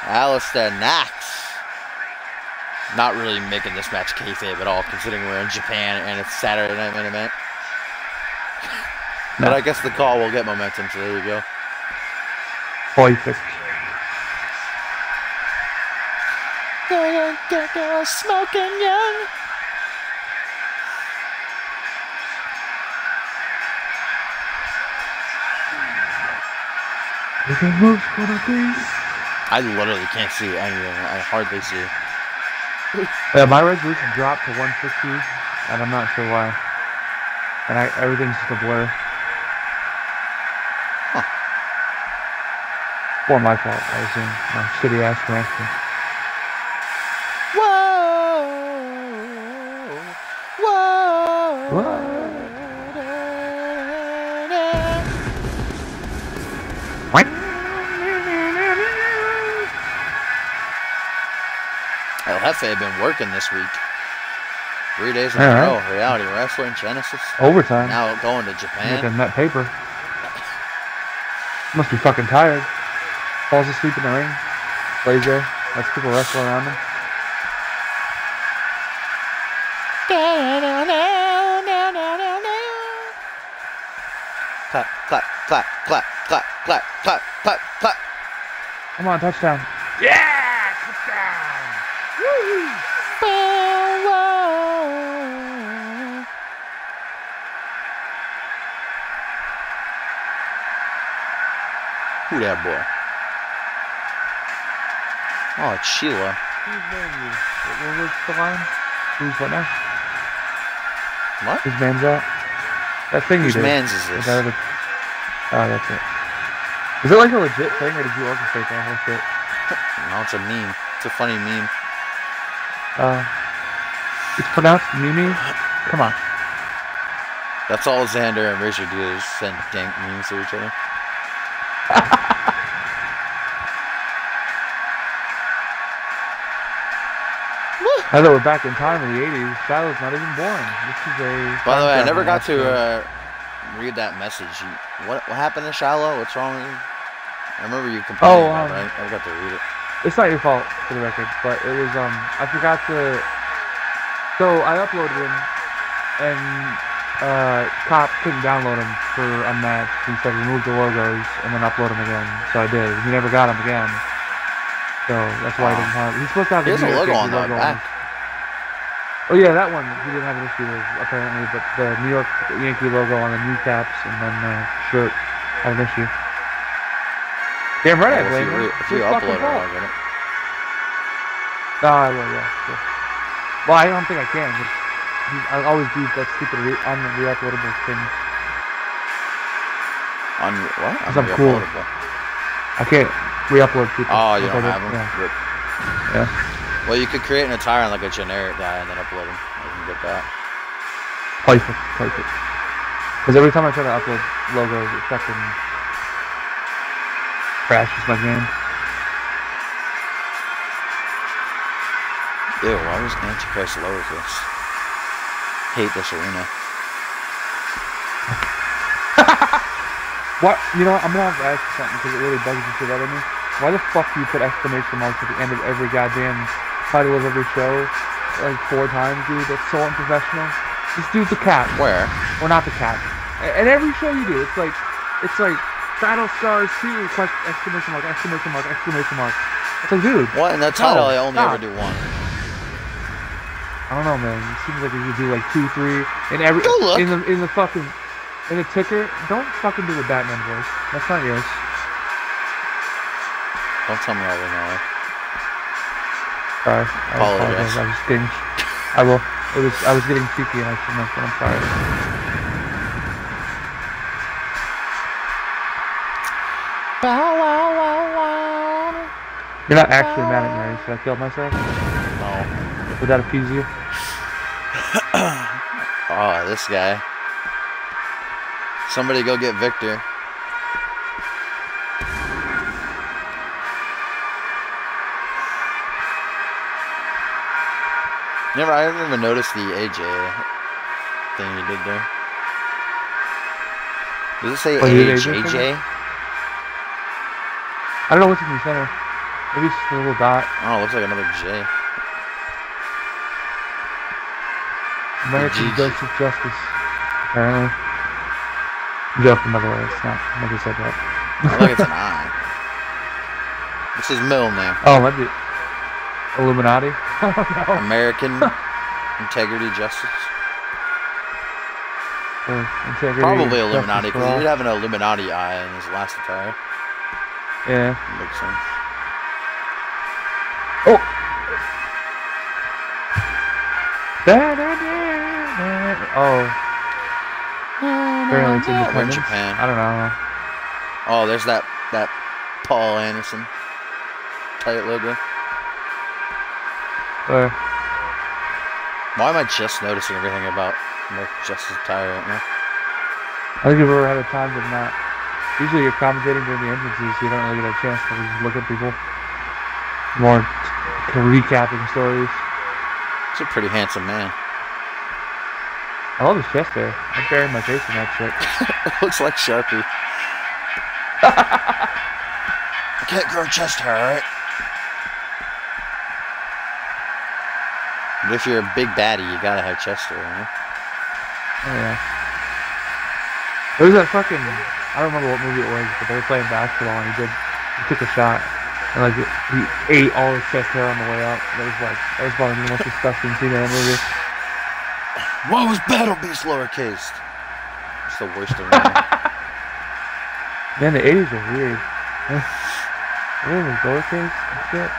Alistair Knox. Not really making this match kayfabe at all, considering we're in Japan and it's Saturday night main event. No. But I guess the call will get momentum, so there you go. Perfect. Girl, smoking young. I literally can't see anything. I hardly see. Yeah, my resolution dropped to 160, and I'm not sure why. And everything's just a blur. Huh. For my fault, I assume. My shitty ass connection. Whoa! Whoa! What? El Jefe have been working this week. 3 days in a row. Reality Wrestling, Genesis. Overtime. Now going to Japan. Making that paper. Must be fucking tired. Falls asleep in the ring. Lays there. Lets people wrestle around him. Clap, clap, clap, clap, clap, clap, clap, clap, clap. Come on, touchdown. Yeah! Touchdown! Woo! Who that boy? Oh, it's Sheila. What's the line? Who's what now? What? Whose man's that? That thing you Whose did. man's is this? Oh, that's it. Is it like a legit thing, or did you orchestrate that whole shit? No, it's a meme. It's a funny meme. It's pronounced Mimi? Come on. That's all Xander and Richard do is send dank memes to each other. I thought we're back in time in the 80s. Shiloh's not even born. This is a... By the way, I never got to read that message. What happened to Shiloh? What's wrong with you? I remember you complaining about it. I never got to read it. It's not your fault, for the record, but it was, I forgot to... So, I uploaded him, and, Cop couldn't download him for Unmatched. He said remove the logos, and then upload him again. So I did. He never got him again. So, that's why he didn't have... He's supposed to have the New York Yankee logo on. Oh yeah, that one he didn't have an issue with, apparently, but the New York Yankee logo on the kneecaps and then shirt had an issue. Damn right, I blame him. If you upload it, I'll get it. No, I will, yeah. Sure. Well, I don't think I can. I always do that stupid re-uploadable thing. On what? Because I'm cool. I can't re-upload people. Oh, you don't have them? Yeah. Well, you could create an attire on like a generic guy and then upload him. I can get that. Perfect. Because every time I try to upload logos, it fucking crashes my game. Ew, why was Antichrist lowercase? Hate this arena. What? You know what? I'm gonna have to ask you something because it really bugs the shit out of me. Why the fuck do you put exclamation marks at the end of every goddamn title of every show? Like 4 times, dude? That's so unprofessional. This dude's a cat. Where? Or not the cat. And every show you do, it's like Battle Stars 2, exclamation mark, exclamation mark, exclamation mark. It's like, dude. What? In that title, I only ever do 1. I don't know, man. It seems like you do like 2, 3, and every Go look. in the fucking in the ticker. Don't fucking do the Batman voice. That's not yours. Don't tell me I don't know. Sorry. I was getting. I was getting cheeky and I shouldn't have, but I'm sorry. Bow wow wow wow. You're not actually mad at me, right? Should I kill myself? No. Would that appease you? Oh, this guy. Somebody go get Victor. I didn't even notice the AJ thing he did there. Does it say AJJ? I don't know what's in the center. Maybe it's just a little dot. Oh, it looks like another J. American Dose of Justice, apparently. I'm joking, by the way. It's not. I never said that. I think it's an I. What's his middle name? Oh, might be Illuminati. I don't know. American Integrity Justice. Integrity, probably Illuminati, because he Justice did have an Illuminati eye in his last attire. Yeah. Makes sense. Oh! Oh. Apparently it's Independence. We're in Japan. I don't know. Oh, there's that Paul Anderson play it logo. Where? Why am I just noticing everything about American Justice attire right now? I think you've ever had a time to not. Usually you're commentating during the entrances, so you don't really get a chance to just look at people. More recapping stories. He's a pretty handsome man. I love his chest hair. I'm burying my face in that shit. It looks like Sharpie. I can't grow chest hair, alright? But if you're a big baddie, you gotta have chest hair, right? Oh, yeah. There was that fucking... I don't remember what movie it was, but they were playing basketball and he took a shot. And like, he ate all his chest hair on the way up. That was probably the most disgusting scene in that movie. Why was Battle Beast lowercase? It's the worst of them. Man, the 80s were weird. Everything was lowercase and shit.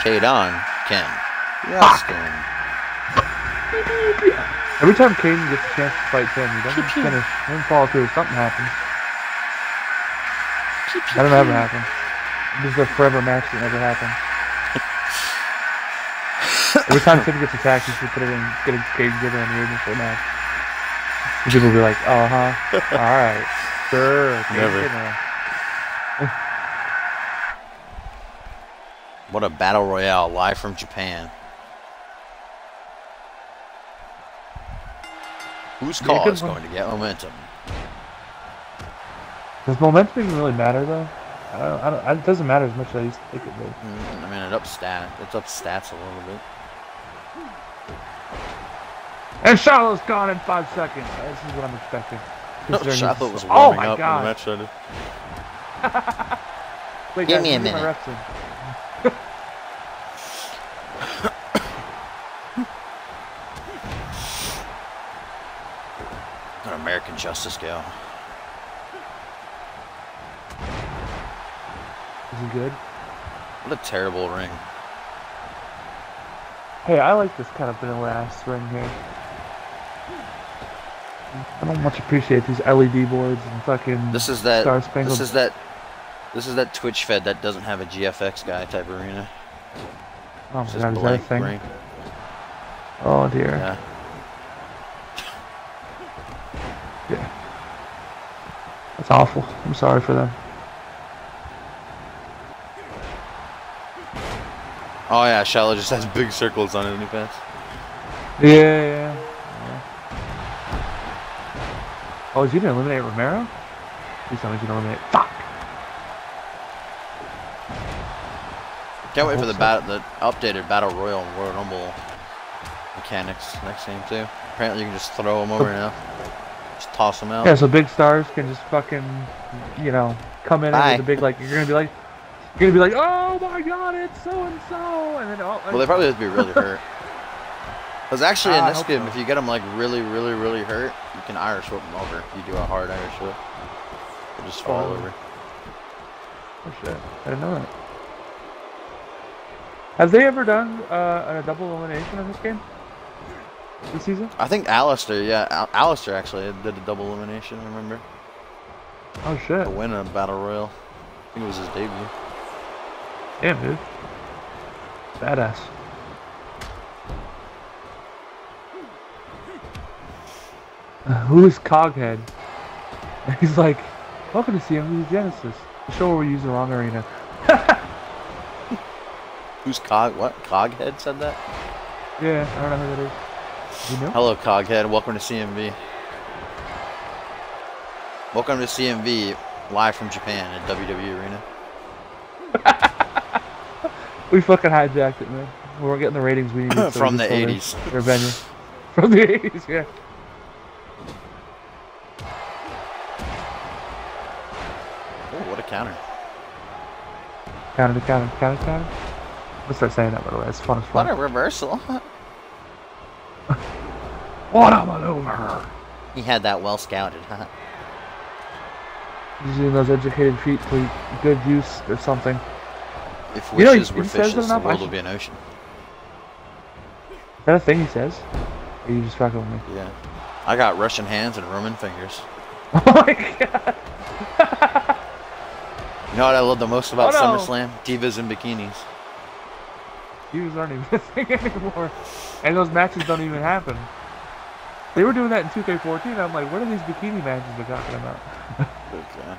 K-Don, Ken. Yes, Ken. Every time Kane gets a chance to fight Tim, he doesn't finish. He doesn't follow through. Something happens. That don't ever happen. This is a forever match that never happens. Every time Tim gets attacked, he should put it in getting Kane given in the initial match. And people will be like, alright. Sure. Never. What a battle royale live from Japan. Whose call is going to get momentum? Does momentum even really matter though? It doesn't matter as much as I used to think it would. I mean, it's up stats a little bit. And Charlotte's gone in 5 seconds. This is what I'm expecting. No, Charlotte was warming up God. when the match started. Wait, Give guys, me a minute. An American Justice go. Is he good? What a terrible ring. Hey, I like this kind of vanilla ass ring here. I don't much appreciate these LED boards and fucking This is that Star Spangled. This is that Twitch fed that doesn't have a GFX guy type arena. Oh my It's god, just is that a blank thing? ring. Oh dear. Yeah. Yeah. That's awful. I'm sorry for them. Oh yeah, Shallow just has big circles on his new pants. Yeah. Oh, is he gonna eliminate Romero? Please tell me he's gonna eliminate. Fuck! Can't wait for the updated Battle Royal and Royal Rumble mechanics next game too. Apparently you can just throw them over now. Just toss them out. Yeah, so big stars can just fucking, come in with a big, you're gonna be like, oh my god, it's so and so, and then well, they probably have to be really hurt. Because actually in this game, if you get them like really hurt, you can Irish whip them over. If you do a hard Irish whip, they'll just fall over. Oh shit, I didn't know that. Have they ever done a double elimination in this game? This season? I think Alistair, Alistair actually did a double elimination, remember? Oh shit. To win a Battle Royal. I think it was his debut. Damn, dude. Badass. Who is Coghead? He's like, welcome to CMV Genesis, the show where we use the wrong arena. Who's what? Coghead said that? Yeah, I don't know who that is. You know? Hello, Coghead. Welcome to CMV. Welcome to CMV, live from Japan at WWE Arena. We fucking hijacked it, man. We weren't getting the ratings we needed. From the 80s. Their venue. From the 80s, yeah. Oh, what a counter. Counter. Let's start saying that, by the way. It's fun as fuck. What a reversal. What a maneuver. He had that well scouted, huh? Using those educated feet to good use or something. If wishes were fishes, the world would be an ocean. Is that a thing he says? Or are you just fucking with me? Yeah. I got Russian hands and Roman fingers. Oh my god! You know what I love the most about SummerSlam? Divas in bikinis. Divas aren't even a thing anymore. And those matches don't even happen. They were doing that in 2K14. I'm like, what are these bikini matches they're talking about? Okay.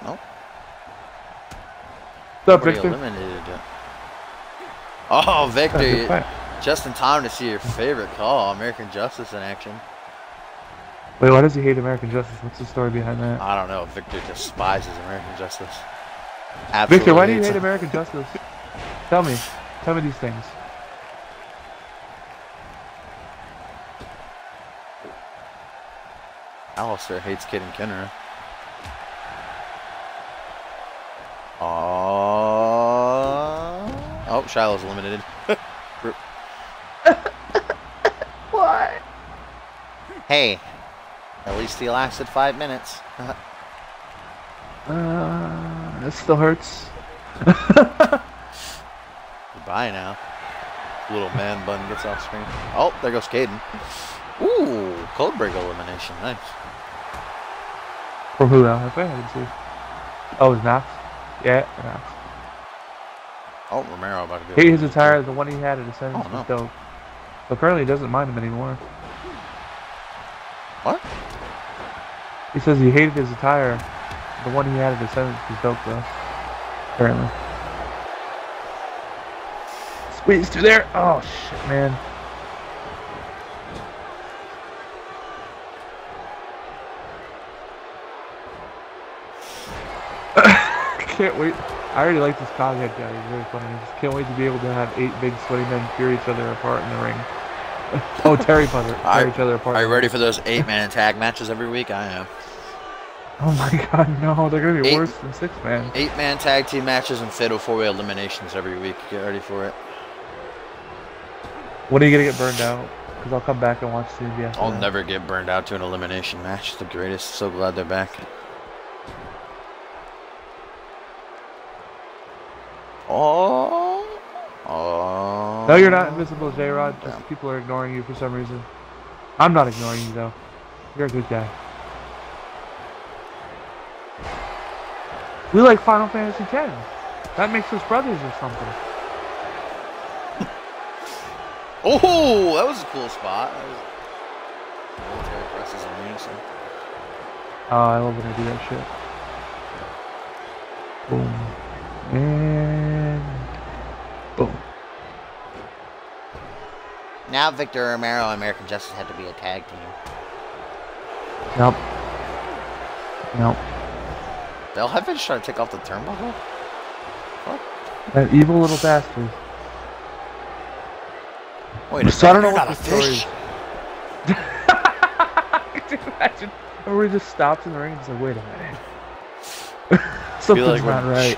No. What's up, Victor? Eliminated it. Oh, Victor, just in time to see your favorite call, American Justice in action. Wait, why does he hate American Justice? What's the story behind that? I don't know. Victor despises American Justice. Absolutely. Victor, why do you hate American Justice? Tell me these things. Alistair hates Kid and Kenner. Oh, Shiloh's eliminated. What? Hey, at least he lasted 5 minutes. It still hurts. Goodbye now. Little man bun gets off screen. Oh, there goes Caden. Ooh, cold break elimination. Nice. From who now? I didn't see. Oh, it's Knox? Yeah, Knox. Oh, Romero about to go. Hate his attire, the one he had at Ascendance was dope. But apparently he doesn't mind him anymore. What? He says he hated his attire. The one he had at Ascendance was dope though. Apparently. Squeeze through there! Oh shit, man. Can't wait. I already like this Coghead guy. He's very funny. I just can't wait to be able to have 8 big sweaty men tear each other apart in the ring. Oh, Terry Putter. Tear each other apart. Are you ready for those 8-man tag matches every week? I am. Oh my god, no. They're going to be worse than 6-man. 8-man tag team matches and fatal 4-way eliminations every week. Get ready for it. When are you going to get burned out? Because I'll come back and watch CMV after I'll that. never get burned out to an elimination match. It's the greatest. So glad they're back. Oh. No, you're not invisible, J-Rod. Just people are ignoring you for some reason. I'm not ignoring you, though. You're a good guy. We like Final Fantasy X. That makes us brothers or something. Oh, that was a cool spot. Military presses in unison. Oh, I love when I do that shit. Boom. And boom. Now Victor Romero and American Justice had to be a tag team. Nope. Nope. They'll have been trying to take off the turnbuckle? What? That evil little bastard. Wait, so I don't know not what a the story fish. Could you imagine? Everybody just stops in the ring and says, "Wait a minute." Something's not right.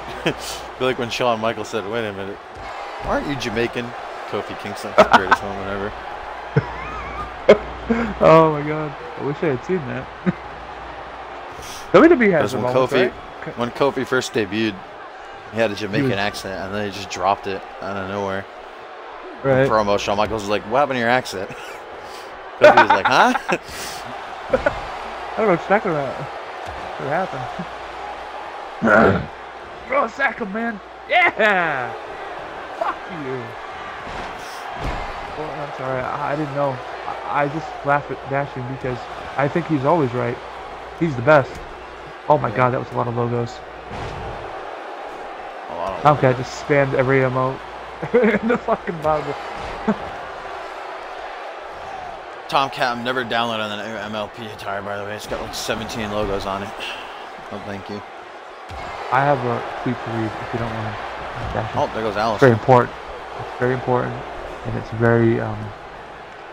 Feel like when Shawn Michaels said, "Wait a minute, aren't you Jamaican?" Kofi Kingston, the greatest moment ever. Oh my god, I wish I had seen that. WWE has when moments, Kofi, right? when Kofi first debuted, he had a Jamaican accent, and then he just dropped it out of nowhere. Right. Promo, Shawn Michaels was like, "What happened to your accent?" Kofi was like, "Huh?" I don't know what you're talking about. What happened? Bro, sack him, man. Yeah. Fuck you. Well, I'm sorry. I didn't know. I just laugh at Dashing because I think he's always right. He's the best. Oh my god, that was a lot of logos. A lot of okay, I just spammed every emote in the fucking Bible. Tomcat, I'm never downloading an MLP attire, by the way. It's got like 17 logos on it. Oh, thank you. I have a tweet to read if you don't want to. Oh, there goes Alice. It's very important. It's very important, and it's very, I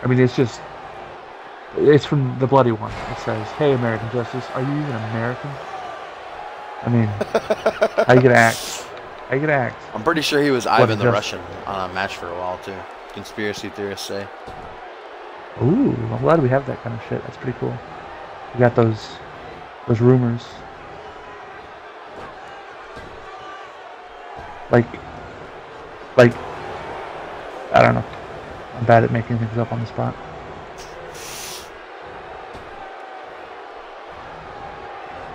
mean, it's just, it's from the bloody one. It says, "Hey, American Justice, are you even American?" I mean, how you gonna act? How you gonna act? I'm pretty sure he was Ivan the Russian on a match for a while, too. Conspiracy theorists say. Ooh, I'm glad we have that kind of shit. That's pretty cool. We got those rumors. Like, I don't know. I'm bad at making things up on the spot.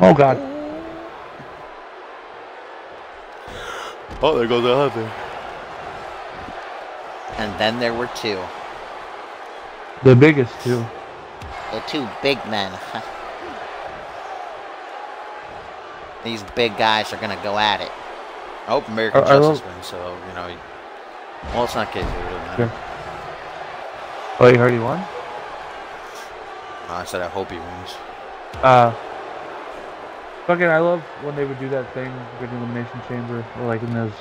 Oh god. Oh, there goes the other. And then there were two. The biggest two. The two big men. These big guys are gonna go at it. I hope American Justice wins, so, you know, well, it's not kids, it doesn't matter. Okay. Oh, you already won? I said I hope he wins. Fucking, I love when they would do that thing with the Elimination Chamber, or like in those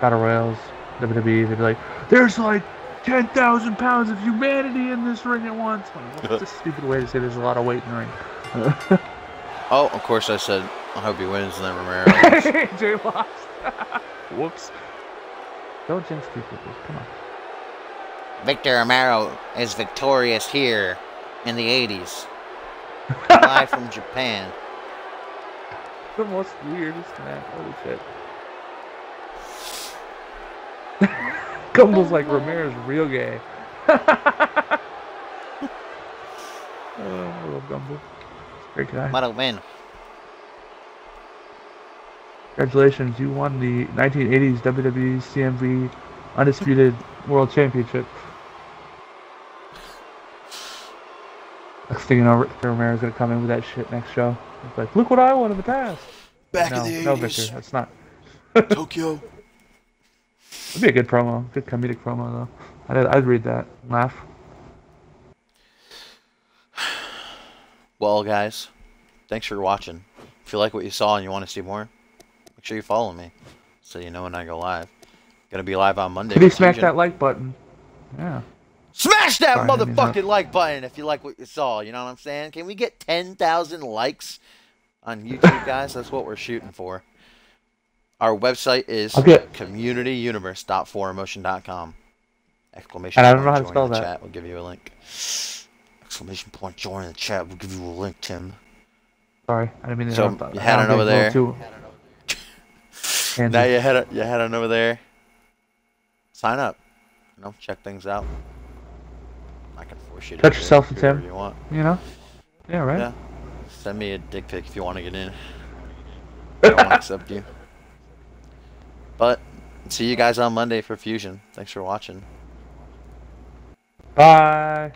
Battle Royals, WWE, they'd be like, "There's like 10,000 pounds of humanity in this ring at once." Like, what's a stupid way to say there's a lot of weight in the ring? Oh, of course I said I hope he wins, and then Romero wins. Jay lost. Whoops. Don't jinx people, come on. Victor Romero is victorious here in the 80s. Live from Japan. The most weirdest match. Holy shit. Gumbel's like Ramirez, real gay. I love Gumbel. Great guy. What a win. Congratulations, you won the 1980s WWE CMV Undisputed World Championship. Next thing you know, Victor Romero's gonna come in with that shit next show. It's like, look what I won in the past. Back No, in the 80s. no, Victor, that's not. Tokyo. It'd be a good promo, good comedic promo though. I'd read that, and laugh. Well, guys, thanks for watching. If you like what you saw and you want to see more, make sure you follow me so you know when I go live. Gonna be live on Monday. Could you smack Fusion. that like button? Yeah. Smash that Sorry, I didn't mean motherfucking that. like button if you like what you saw. You know what I'm saying? Can we get 10,000 likes on YouTube, guys? That's what we're shooting for. Our website is communityuniverse.4emotion.com. Exclamation And I don't know point, how to join spell the that. chat. We'll give you a link. Exclamation point, join the chat. We'll give you a link, Tim. Sorry, I didn't mean to So, interrupt. you had I'm it over getting a there. little too handsy. Now you head on over there. Sign up. You know, check things out. I can force you to Touch do it, yourself do to Tim. whatever you want. You know? Yeah, right? Yeah. Send me a dick pic if you want to get in. I won't accept you. But see you guys on Monday for Fusion. Thanks for watching. Bye.